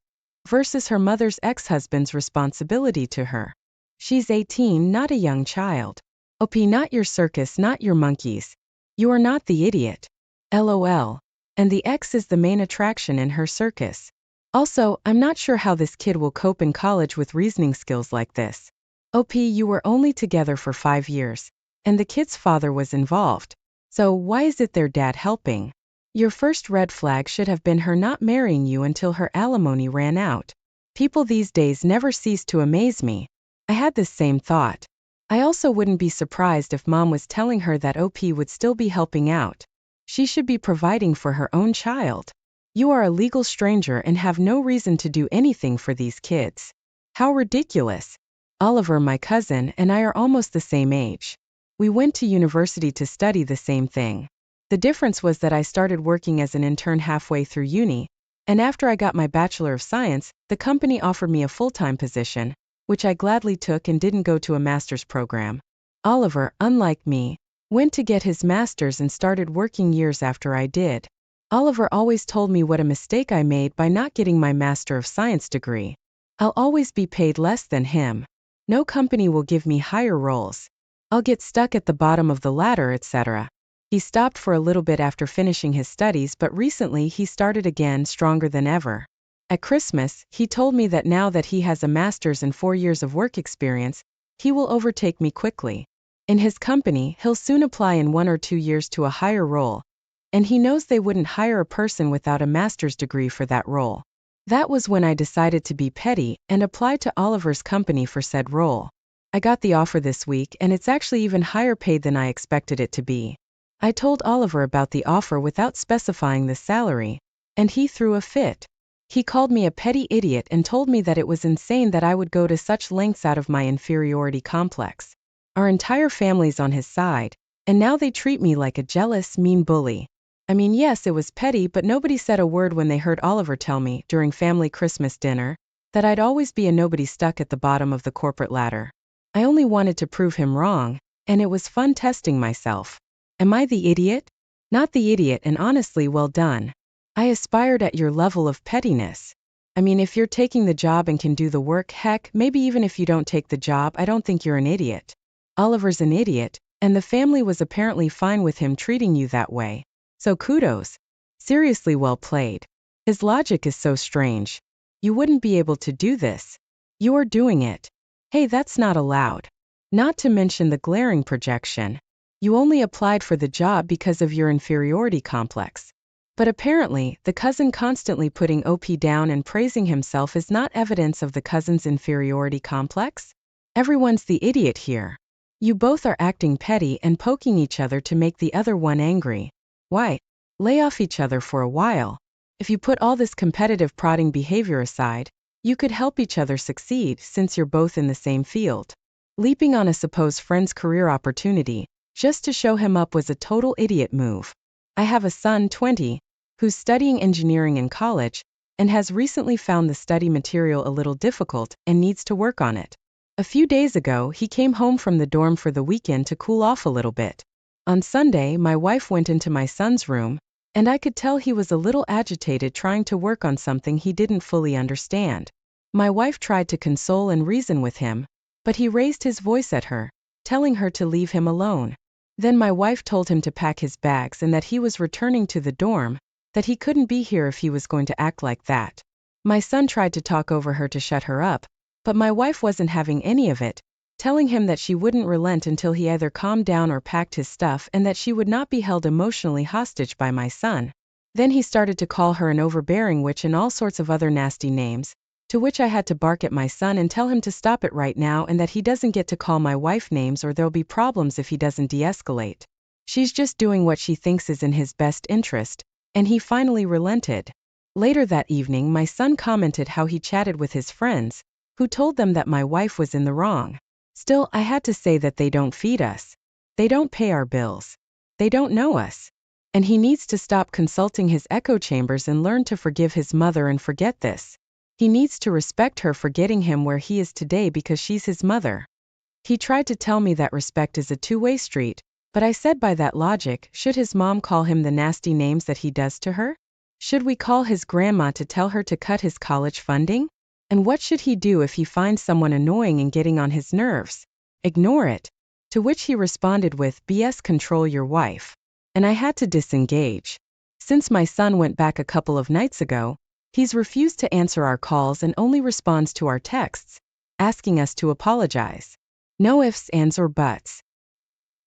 versus her mother's ex-husband's responsibility to her? She's 18, not a young child. OP, not your circus, not your monkeys. You are not the idiot. LOL. And the ex is the main attraction in her circus. Also, I'm not sure how this kid will cope in college with reasoning skills like this. OP, you were only together for 5 years, and the kid's father was involved. So why is it their dad helping? Your first red flag should have been her not marrying you until her alimony ran out. People these days never cease to amaze me. I had this same thought. I also wouldn't be surprised if mom was telling her that OP would still be helping out. She should be providing for her own child. You are a legal stranger and have no reason to do anything for these kids. How ridiculous. Oliver, my cousin, and I are almost the same age. We went to university to study the same thing. The difference was that I started working as an intern halfway through uni, and after I got my Bachelor of Science, the company offered me a full-time position, which I gladly took and didn't go to a master's program. Oliver, unlike me, went to get his master's and started working years after I did. Oliver always told me what a mistake I made by not getting my Master of Science degree. I'll always be paid less than him. No company will give me higher roles. I'll get stuck at the bottom of the ladder, etc. He stopped for a little bit after finishing his studies, but recently he started again, stronger than ever. At Christmas, he told me that now that he has a master's and 4 years of work experience, he will overtake me quickly. In his company, he'll soon apply in 1 or 2 years to a higher role, and he knows they wouldn't hire a person without a master's degree for that role. That was when I decided to be petty and applied to Oliver's company for said role. I got the offer this week and it's actually even higher paid than I expected it to be. I told Oliver about the offer without specifying the salary, and he threw a fit. He called me a petty idiot and told me that it was insane that I would go to such lengths out of my inferiority complex. Our entire family's on his side, and now they treat me like a jealous, mean bully. I mean, yes, it was petty, but nobody said a word when they heard Oliver tell me, during family Christmas dinner, that I'd always be a nobody stuck at the bottom of the corporate ladder. I only wanted to prove him wrong, and it was fun testing myself. Am I the idiot? Not the idiot, and honestly, well done. I aspired at your level of pettiness. I mean, if you're taking the job and can do the work, heck, maybe even if you don't take the job, I don't think you're an idiot. Oliver's an idiot, and the family was apparently fine with him treating you that way. So kudos. Seriously, well played. His logic is so strange. You wouldn't be able to do this. You're doing it. Hey, that's not allowed. Not to mention the glaring projection. You only applied for the job because of your inferiority complex. But apparently, the cousin constantly putting OP down and praising himself is not evidence of the cousin's inferiority complex? Everyone's the idiot here. You both are acting petty and poking each other to make the other one angry. Why? Lay off each other for a while. If you put all this competitive prodding behavior aside, you could help each other succeed since you're both in the same field. Leaping on a supposed friend's career opportunity, just to show him up was a total idiot move. I have a son, 20, who's studying engineering in college, and has recently found the study material a little difficult and needs to work on it. A few days ago, he came home from the dorm for the weekend to cool off a little bit. On Sunday, my wife went into my son's room, and I could tell he was a little agitated trying to work on something he didn't fully understand. My wife tried to console and reason with him, but he raised his voice at her, telling her to leave him alone. Then my wife told him to pack his bags and that he was returning to the dorm, that he couldn't be here if he was going to act like that. My son tried to talk over her to shut her up, but my wife wasn't having any of it, telling him that she wouldn't relent until he either calmed down or packed his stuff and that she would not be held emotionally hostage by my son. Then he started to call her an overbearing witch and all sorts of other nasty names, to which I had to bark at my son and tell him to stop it right now and that he doesn't get to call my wife names or there'll be problems if he doesn't de-escalate. She's just doing what she thinks is in his best interest, and he finally relented. Later that evening, my son commented how he chatted with his friends, who told them that my wife was in the wrong. Still, I had to say that they don't feed us. They don't pay our bills. They don't know us. And he needs to stop consulting his echo chambers and learn to forgive his mother and forget this. He needs to respect her for getting him where he is today because she's his mother. He tried to tell me that respect is a two-way street, but I said by that logic, should his mom call him the nasty names that he does to her? Should we call his grandma to tell her to cut his college funding? And what should he do if he finds someone annoying and getting on his nerves? Ignore it. To which he responded with, BS, control your wife. And I had to disengage. Since my son went back a couple of nights ago, he's refused to answer our calls and only responds to our texts, asking us to apologize. No ifs, ands, or buts.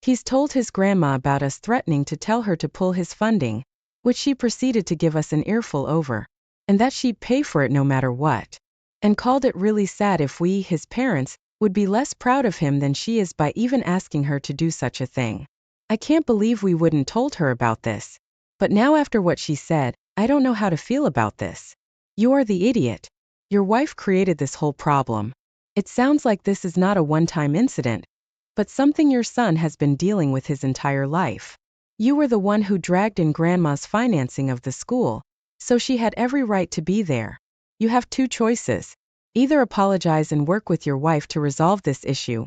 He's told his grandma about us threatening to tell her to pull his funding, which she proceeded to give us an earful over, and that she'd pay for it no matter what. And called it really sad if we, his parents, would be less proud of him than she is by even asking her to do such a thing. I can't believe we wouldn't told her about this. But now after what she said, I don't know how to feel about this. You are the idiot. Your wife created this whole problem. It sounds like this is not a one-time incident, but something your son has been dealing with his entire life. You were the one who dragged in grandma's financing of the school, so she had every right to be there. You have two choices. Either apologize and work with your wife to resolve this issue,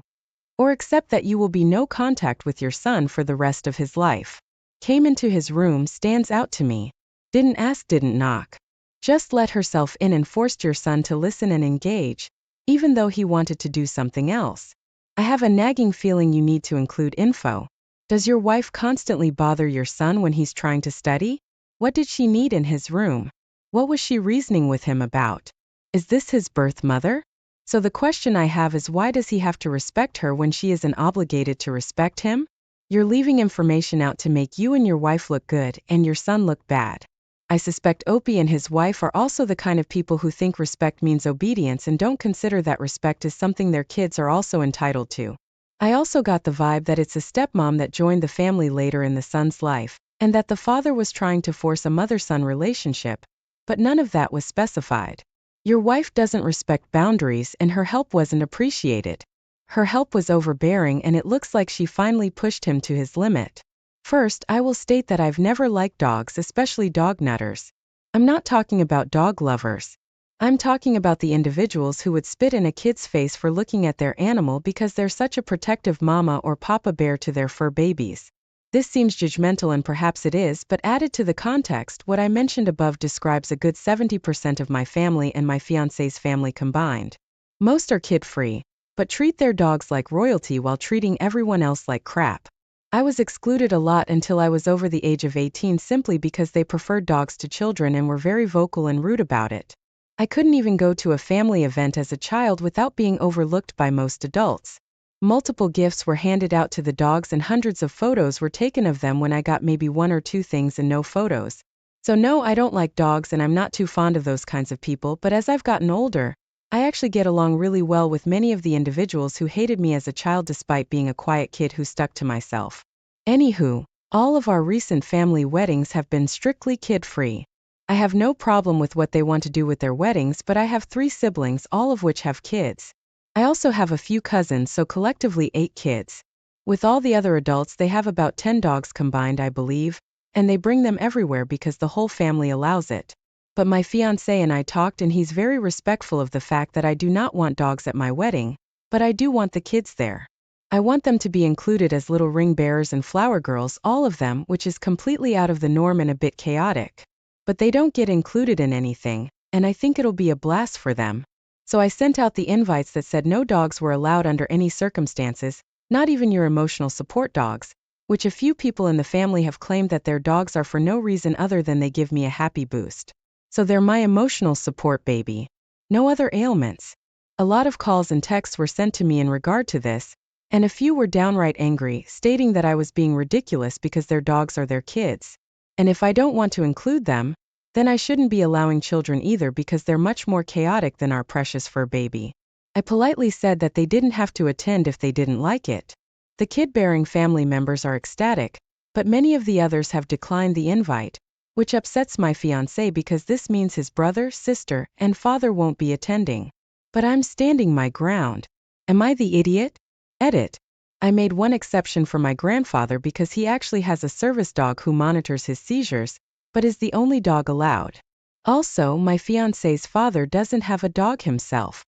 or accept that you will be no contact with your son for the rest of his life. Came into his room stands out to me. Didn't ask, didn't knock. Just let herself in and forced your son to listen and engage, even though he wanted to do something else. I have a nagging feeling you need to include info. Does your wife constantly bother your son when he's trying to study? What did she need in his room? What was she reasoning with him about? Is this his birth mother? So the question I have is, why does he have to respect her when she isn't obligated to respect him? You're leaving information out to make you and your wife look good and your son look bad. I suspect Opie and his wife are also the kind of people who think respect means obedience and don't consider that respect is something their kids are also entitled to. I also got the vibe that it's a stepmom that joined the family later in the son's life, and that the father was trying to force a mother-son relationship, but none of that was specified. Your wife doesn't respect boundaries and her help wasn't appreciated. Her help was overbearing and it looks like she finally pushed him to his limit. First, I will state that I've never liked dogs, especially dog nutters. I'm not talking about dog lovers. I'm talking about the individuals who would spit in a kid's face for looking at their animal because they're such a protective mama or papa bear to their fur babies. This seems judgmental and perhaps it is, but added to the context, what I mentioned above describes a good 70% of my family and my fiancé's family combined. Most are kid-free, but treat their dogs like royalty while treating everyone else like crap. I was excluded a lot until I was over the age of 18 simply because they preferred dogs to children and were very vocal and rude about it. I couldn't even go to a family event as a child without being overlooked by most adults. Multiple gifts were handed out to the dogs and hundreds of photos were taken of them when I got maybe one or two things and no photos. So no, I don't like dogs and I'm not too fond of those kinds of people, but as I've gotten older, I actually get along really well with many of the individuals who hated me as a child despite being a quiet kid who stuck to myself. Anywho, all of our recent family weddings have been strictly kid-free. I have no problem with what they want to do with their weddings, but I have 3 siblings, all of which have kids. I also have a few cousins, so collectively 8 kids. With all the other adults, they have about 10 dogs combined, I believe, and they bring them everywhere because the whole family allows it. But my fiancé and I talked and he's very respectful of the fact that I do not want dogs at my wedding, but I do want the kids there. I want them to be included as little ring bearers and flower girls, all of them, which is completely out of the norm and a bit chaotic. But they don't get included in anything, and I think it'll be a blast for them. So I sent out the invites that said no dogs were allowed under any circumstances, not even your emotional support dogs, which a few people in the family have claimed that their dogs are for no reason other than they give me a happy boost. So they're my emotional support baby. No other ailments. A lot of calls and texts were sent to me in regard to this, and a few were downright angry, stating that I was being ridiculous because their dogs are their kids. And if I don't want to include them, then I shouldn't be allowing children either because they're much more chaotic than our precious fur baby. I politely said that they didn't have to attend if they didn't like it. The kid-bearing family members are ecstatic, but many of the others have declined the invite, which upsets my fiancé because this means his brother, sister, and father won't be attending. But I'm standing my ground. Am I the idiot? Edit. I made one exception for my grandfather because he actually has a service dog who monitors his seizures, but is the only dog allowed. Also, my fiancé's father doesn't have a dog himself.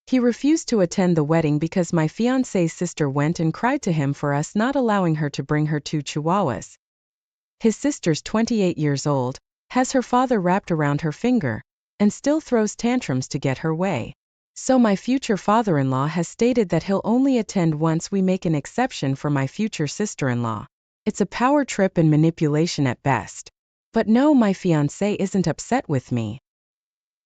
He refused to attend the wedding because my fiancé's sister went and cried to him for us not allowing her to bring her 2 chihuahuas. His sister's 28 years old, has her father wrapped around her finger, and still throws tantrums to get her way. So my future father-in-law has stated that he'll only attend once we make an exception for my future sister-in-law. It's a power trip and manipulation at best. But no, my fiancé isn't upset with me.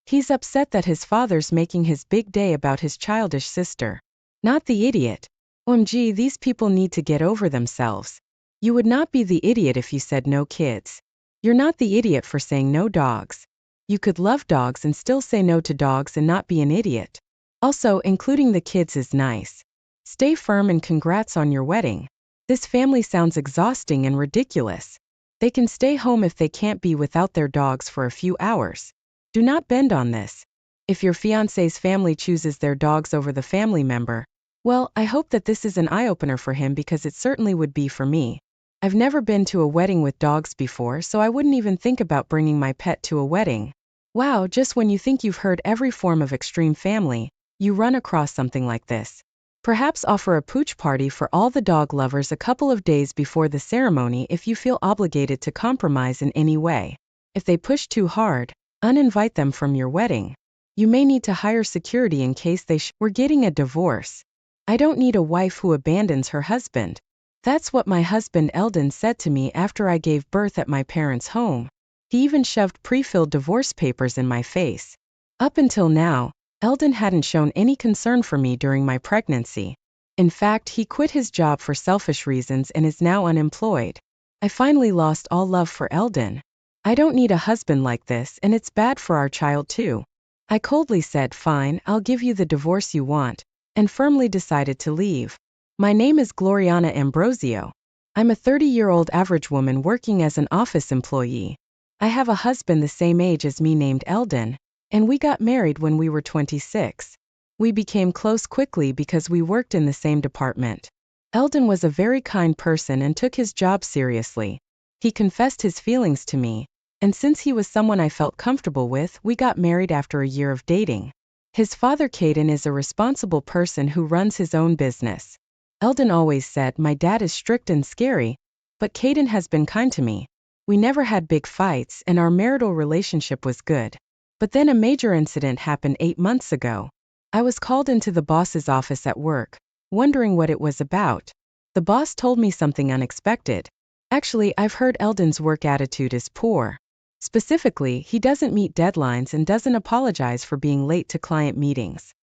He's upset that his father's making his big day about his childish sister. Not the idiot. OMG, these people need to get over themselves. You would not be the idiot if you said no kids. You're not the idiot for saying no dogs. You could love dogs and still say no to dogs and not be an idiot. Also, including the kids is nice. Stay firm and congrats on your wedding. This family sounds exhausting and ridiculous. They can stay home if they can't be without their dogs for a few hours. Do not bend on this. If your fiancé's family chooses their dogs over the family member, well, I hope that this is an eye-opener for him because it certainly would be for me. I've never been to a wedding with dogs before, so I wouldn't even think about bringing my pet to a wedding. Wow, just when you think you've heard every form of extreme family, you run across something like this. Perhaps offer a pooch party for all the dog lovers a couple of days before the ceremony if you feel obligated to compromise in any way. If they push too hard, uninvite them from your wedding. You may need to hire security in case we're getting a divorce. I don't need a wife who abandons her husband. That's what my husband Eldon said to me after I gave birth at my parents' home. He even shoved pre-filled divorce papers in my face. Up until now, Eldon hadn't shown any concern for me during my pregnancy. In fact, he quit his job for selfish reasons and is now unemployed. I finally lost all love for Eldon. I don't need a husband like this, and it's bad for our child too. I coldly said, fine, I'll give you the divorce you want, and firmly decided to leave. My name is Gloriana Ambrosio. I'm a 30-year-old average woman working as an office employee. I have a husband the same age as me named Eldon, and we got married when we were 26. We became close quickly because we worked in the same department. Eldon was a very kind person and took his job seriously. He confessed his feelings to me, and since he was someone I felt comfortable with, we got married after a year of dating. His father Caden is a responsible person who runs his own business. Eldon always said, my dad is strict and scary, but Caden has been kind to me. We never had big fights and our marital relationship was good. But then a major incident happened 8 months ago. I was called into the boss's office at work, wondering what it was about. The boss told me something unexpected. Actually, I've heard Eldon's work attitude is poor. Specifically, he doesn't meet deadlines and doesn't apologize for being late to client meetings.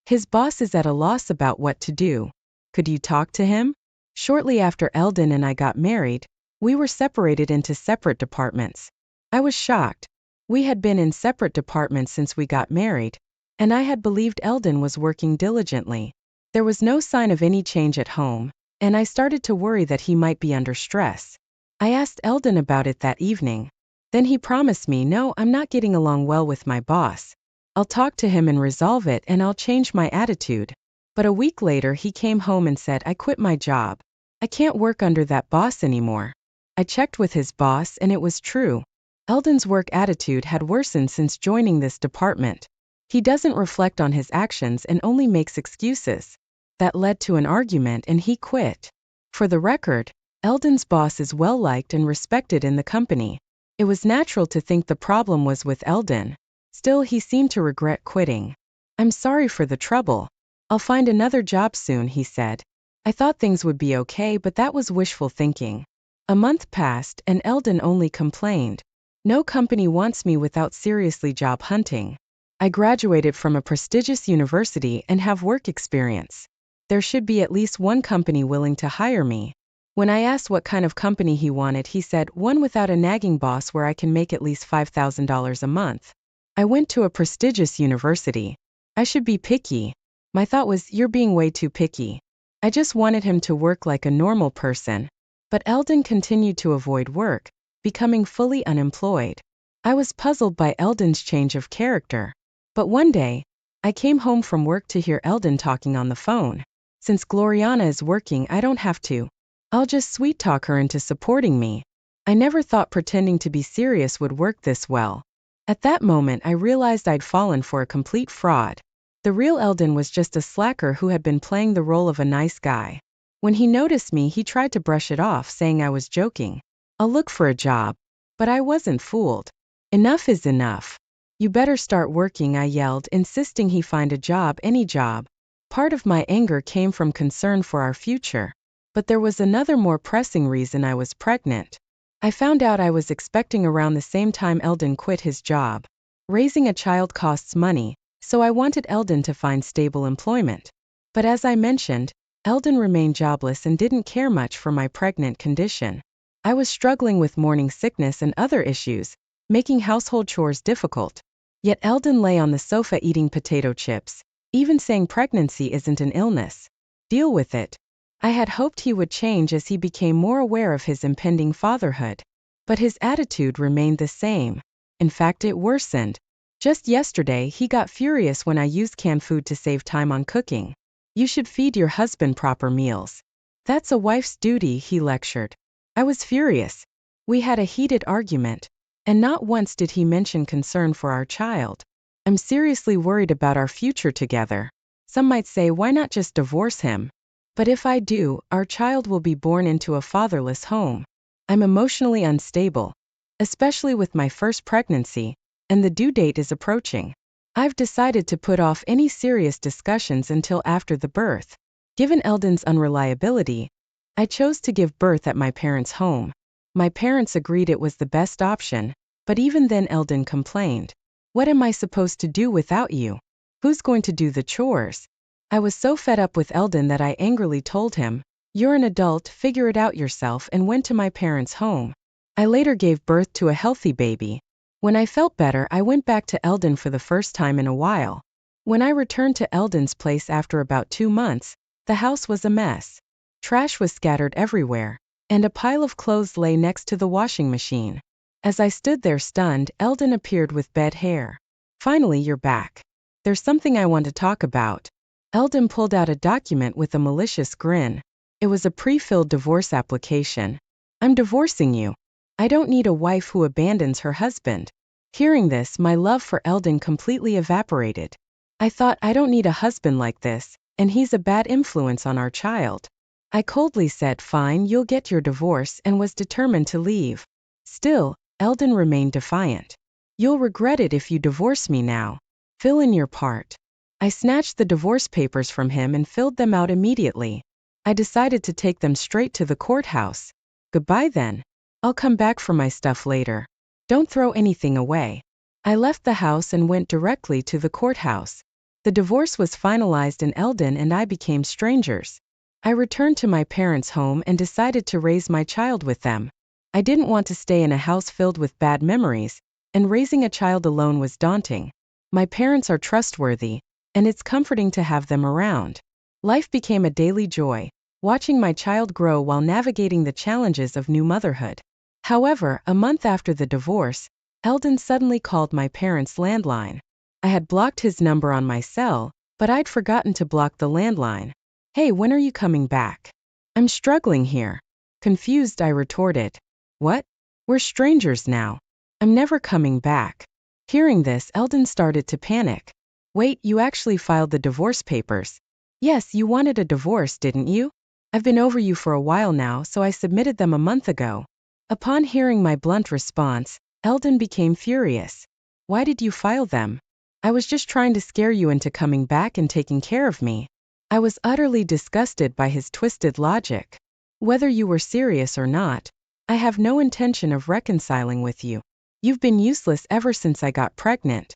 His boss is at a loss about what to do. Could you talk to him? Shortly after Eldon and I got married, we were separated into separate departments. I was shocked. We had been in separate departments since we got married, and I had believed Eldon was working diligently. There was no sign of any change at home, and I started to worry that he might be under stress. I asked Eldon about it that evening. Then he promised me, "No, I'm not getting along well with my boss. I'll talk to him and resolve it, and I'll change my attitude." But a week later he came home and said, "I quit my job. I can't work under that boss anymore." I checked with his boss and it was true. Eldon's work attitude had worsened since joining this department. He doesn't reflect on his actions and only makes excuses. That led to an argument and he quit. For the record, Eldon's boss is well liked and respected in the company. It was natural to think the problem was with Eldon. Still, he seemed to regret quitting. "I'm sorry for the trouble. I'll find another job soon," he said. I thought things would be okay, but that was wishful thinking. A month passed and Eldon only complained. "No company wants me without seriously job hunting. I graduated from a prestigious university and have work experience. There should be at least one company willing to hire me." When I asked what kind of company he wanted, he said, "One without a nagging boss where I can make at least $5,000 a month. I went to a prestigious university. I should be picky." My thought was, "You're being way too picky." I just wanted him to work like a normal person. But Eldon continued to avoid work, becoming fully unemployed. I was puzzled by Eldon's change of character. But one day, I came home from work to hear Eldon talking on the phone. "Since Gloriana is working, I don't have to. I'll just sweet-talk her into supporting me." I never thought pretending to be serious would work this well. At that moment I realized I'd fallen for a complete fraud. The real Eldon was just a slacker who had been playing the role of a nice guy. When he noticed me, he tried to brush it off, saying I was joking. "I'll look for a job." But I wasn't fooled. "Enough is enough. You better start working," I yelled, insisting he find a job, any job. Part of my anger came from concern for our future. But there was another more pressing reason: I was pregnant. I found out I was expecting around the same time Eldon quit his job. Raising a child costs money, so I wanted Eldon to find stable employment. But as I mentioned, Eldon remained jobless and didn't care much for my pregnant condition. I was struggling with morning sickness and other issues, making household chores difficult. Yet Eldon lay on the sofa eating potato chips, even saying pregnancy isn't an illness. Deal with it. I had hoped he would change as he became more aware of his impending fatherhood. But his attitude remained the same. In fact, it worsened. Just yesterday, he got furious when I used canned food to save time on cooking. "You should feed your husband proper meals. That's a wife's duty," he lectured. I was furious. We had a heated argument, and not once did he mention concern for our child. "I'm seriously worried about our future together. Some might say, why not just divorce him? But if I do, our child will be born into a fatherless home. I'm emotionally unstable, especially with my first pregnancy, and the due date is approaching. I've decided to put off any serious discussions until after the birth." Given Eldon's unreliability, I chose to give birth at my parents' home. My parents agreed it was the best option, but even then Eldon complained. "What am I supposed to do without you? Who's going to do the chores?" I was so fed up with Eldon that I angrily told him, "You're an adult, figure it out yourself," and went to my parents' home. I later gave birth to a healthy baby. When I felt better, I went back to Eldon for the first time in a while. When I returned to Eldon's place after about 2 months, the house was a mess. Trash was scattered everywhere, and a pile of clothes lay next to the washing machine. As I stood there stunned, Eldon appeared with bed hair. "Finally, you're back. There's something I want to talk about." Eldon pulled out a document with a malicious grin. It was a pre-filled divorce application. "I'm divorcing you. I don't need a wife who abandons her husband." Hearing this, my love for Eldon completely evaporated. I thought, I don't need a husband like this, and he's a bad influence on our child. I coldly said, "Fine, you'll get your divorce," and was determined to leave. Still, Eldon remained defiant. "You'll regret it if you divorce me now. Fill in your part." I snatched the divorce papers from him and filled them out immediately. I decided to take them straight to the courthouse. "Goodbye then. I'll come back for my stuff later." Don't throw anything away. I left the house and went directly to the courthouse. The divorce was finalized and Eldon and I became strangers. I returned to my parents' home and decided to raise my child with them. I didn't want to stay in a house filled with bad memories, and raising a child alone was daunting. My parents are trustworthy, and it's comforting to have them around. Life became a daily joy, watching my child grow while navigating the challenges of new motherhood. However, a month after the divorce, Eldon suddenly called my parents' landline. I had blocked his number on my cell, but I'd forgotten to block the landline. Hey, when are you coming back? I'm struggling here. Confused, I retorted. What? We're strangers now. I'm never coming back. Hearing this, Eldon started to panic. Wait, you actually filed the divorce papers? Yes, you wanted a divorce, didn't you? I've been over you for a while now, so I submitted them a month ago. Upon hearing my blunt response, Eldon became furious. Why did you file them? I was just trying to scare you into coming back and taking care of me. I was utterly disgusted by his twisted logic. Whether you were serious or not, I have no intention of reconciling with you. You've been useless ever since I got pregnant.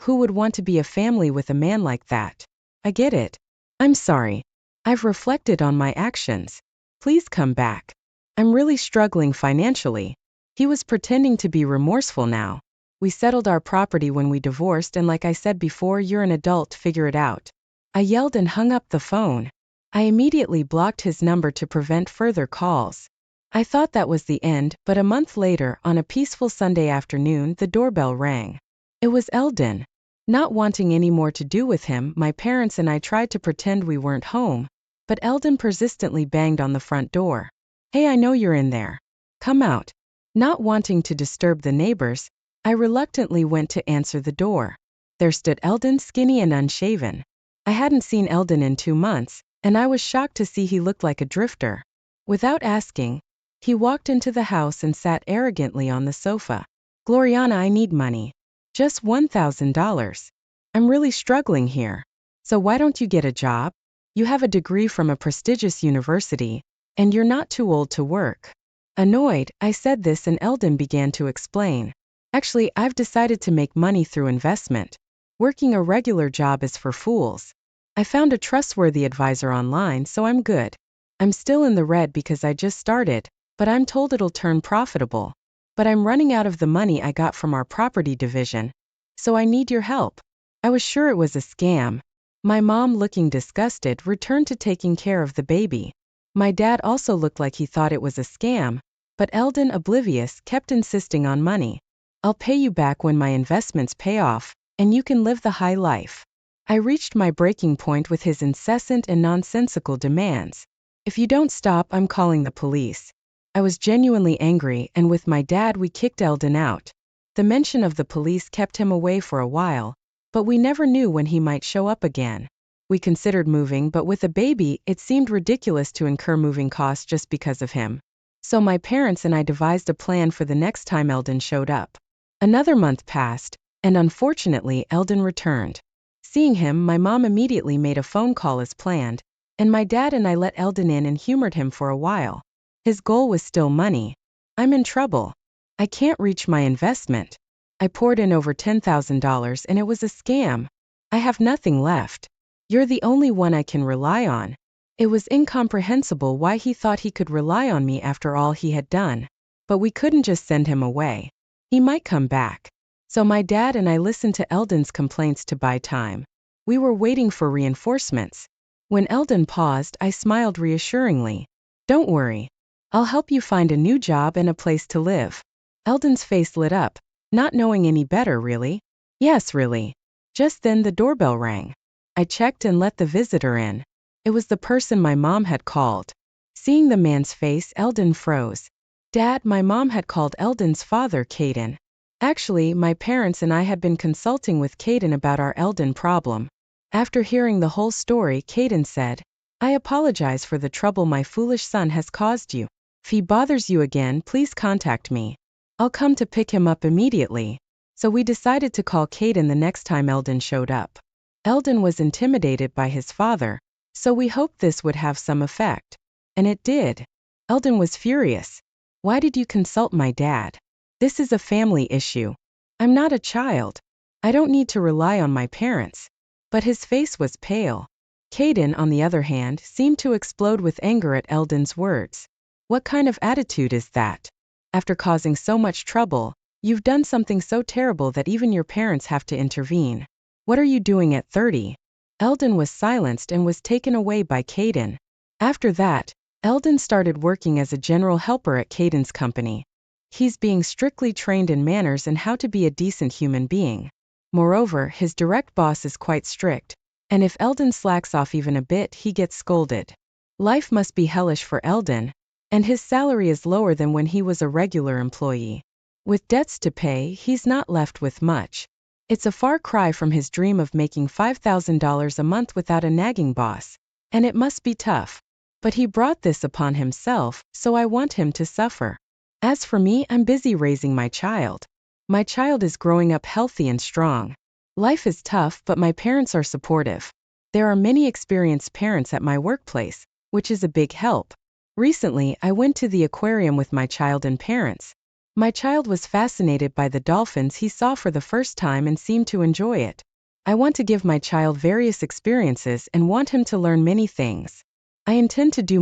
Who would want to be a family with a man like that? I get it. I'm sorry. I've reflected on my actions. Please come back. I'm really struggling financially. He was pretending to be remorseful now. We settled our property when we divorced, and like I said before, you're an adult, figure it out. I yelled and hung up the phone. I immediately blocked his number to prevent further calls. I thought that was the end, but a month later, on a peaceful Sunday afternoon, the doorbell rang. It was Eldon. Not wanting any more to do with him, my parents and I tried to pretend we weren't home, but Eldon persistently banged on the front door. Hey, I know you're in there. Come out. Not wanting to disturb the neighbors, I reluctantly went to answer the door. There stood Eldon, skinny and unshaven. I hadn't seen Eldon in 2 months, and I was shocked to see he looked like a drifter. Without asking, he walked into the house and sat arrogantly on the sofa. Gloriana, I need money. Just $1,000. I'm really struggling here. So why don't you get a job? You have a degree from a prestigious university, and you're not too old to work. Annoyed, I said this and Eldon began to explain. Actually, I've decided to make money through investment. Working a regular job is for fools. I found a trustworthy advisor online, so I'm good. I'm still in the red because I just started, but I'm told it'll turn profitable. But I'm running out of the money I got from our property division, so I need your help. I was sure it was a scam. My mom, looking disgusted, returned to taking care of the baby. My dad also looked like he thought it was a scam, but Eldon, oblivious, kept insisting on money. I'll pay you back when my investments pay off, and you can live the high life. I reached my breaking point with his incessant and nonsensical demands. If you don't stop, I'm calling the police. I was genuinely angry, and with my dad we kicked Eldon out. The mention of the police kept him away for a while, but we never knew when he might show up again. We considered moving, but with a baby, it seemed ridiculous to incur moving costs just because of him. So my parents and I devised a plan for the next time Eldon showed up. Another month passed, and unfortunately Eldon returned. Seeing him, my mom immediately made a phone call as planned, and my dad and I let Eldon in and humored him for a while. His goal was still money. I'm in trouble. I can't reach my investment. I poured in over $10,000 and it was a scam. I have nothing left. You're the only one I can rely on. It was incomprehensible why he thought he could rely on me after all he had done. But we couldn't just send him away. He might come back. So my dad and I listened to Eldon's complaints to buy time. We were waiting for reinforcements. When Eldon paused, I smiled reassuringly. Don't worry. I'll help you find a new job and a place to live. Eldon's face lit up, not knowing any better, really? Yes, really. Just then the doorbell rang. I checked and let the visitor in. It was the person my mom had called. Seeing the man's face, Eldon froze. Dad, my mom had called Eldon's father, Caden. Actually, my parents and I had been consulting with Caden about our Eldon problem. After hearing the whole story, Caden said, I apologize for the trouble my foolish son has caused you. If he bothers you again, please contact me. I'll come to pick him up immediately. So we decided to call Caden the next time Eldon showed up. Eldon was intimidated by his father, so we hoped this would have some effect. And it did. Eldon was furious. Why did you consult my dad? This is a family issue. I'm not a child. I don't need to rely on my parents. But his face was pale. Caden, on the other hand, seemed to explode with anger at Eldon's words. What kind of attitude is that? After causing so much trouble, you've done something so terrible that even your parents have to intervene. What are you doing at 30? Eldon was silenced and was taken away by Caden. After that, Eldon started working as a general helper at Caden's company. He's being strictly trained in manners and how to be a decent human being. Moreover, his direct boss is quite strict, and if Eldon slacks off even a bit, he gets scolded. Life must be hellish for Eldon, and his salary is lower than when he was a regular employee. With debts to pay, he's not left with much. It's a far cry from his dream of making $5,000 a month without a nagging boss, and it must be tough. But he brought this upon himself, so I want him to suffer. As for me, I'm busy raising my child. My child is growing up healthy and strong. Life is tough, but my parents are supportive. There are many experienced parents at my workplace, which is a big help. Recently, I went to the aquarium with my child and parents. My child was fascinated by the dolphins he saw for the first time and seemed to enjoy it. I want to give my child various experiences and want him to learn many things. I intend to do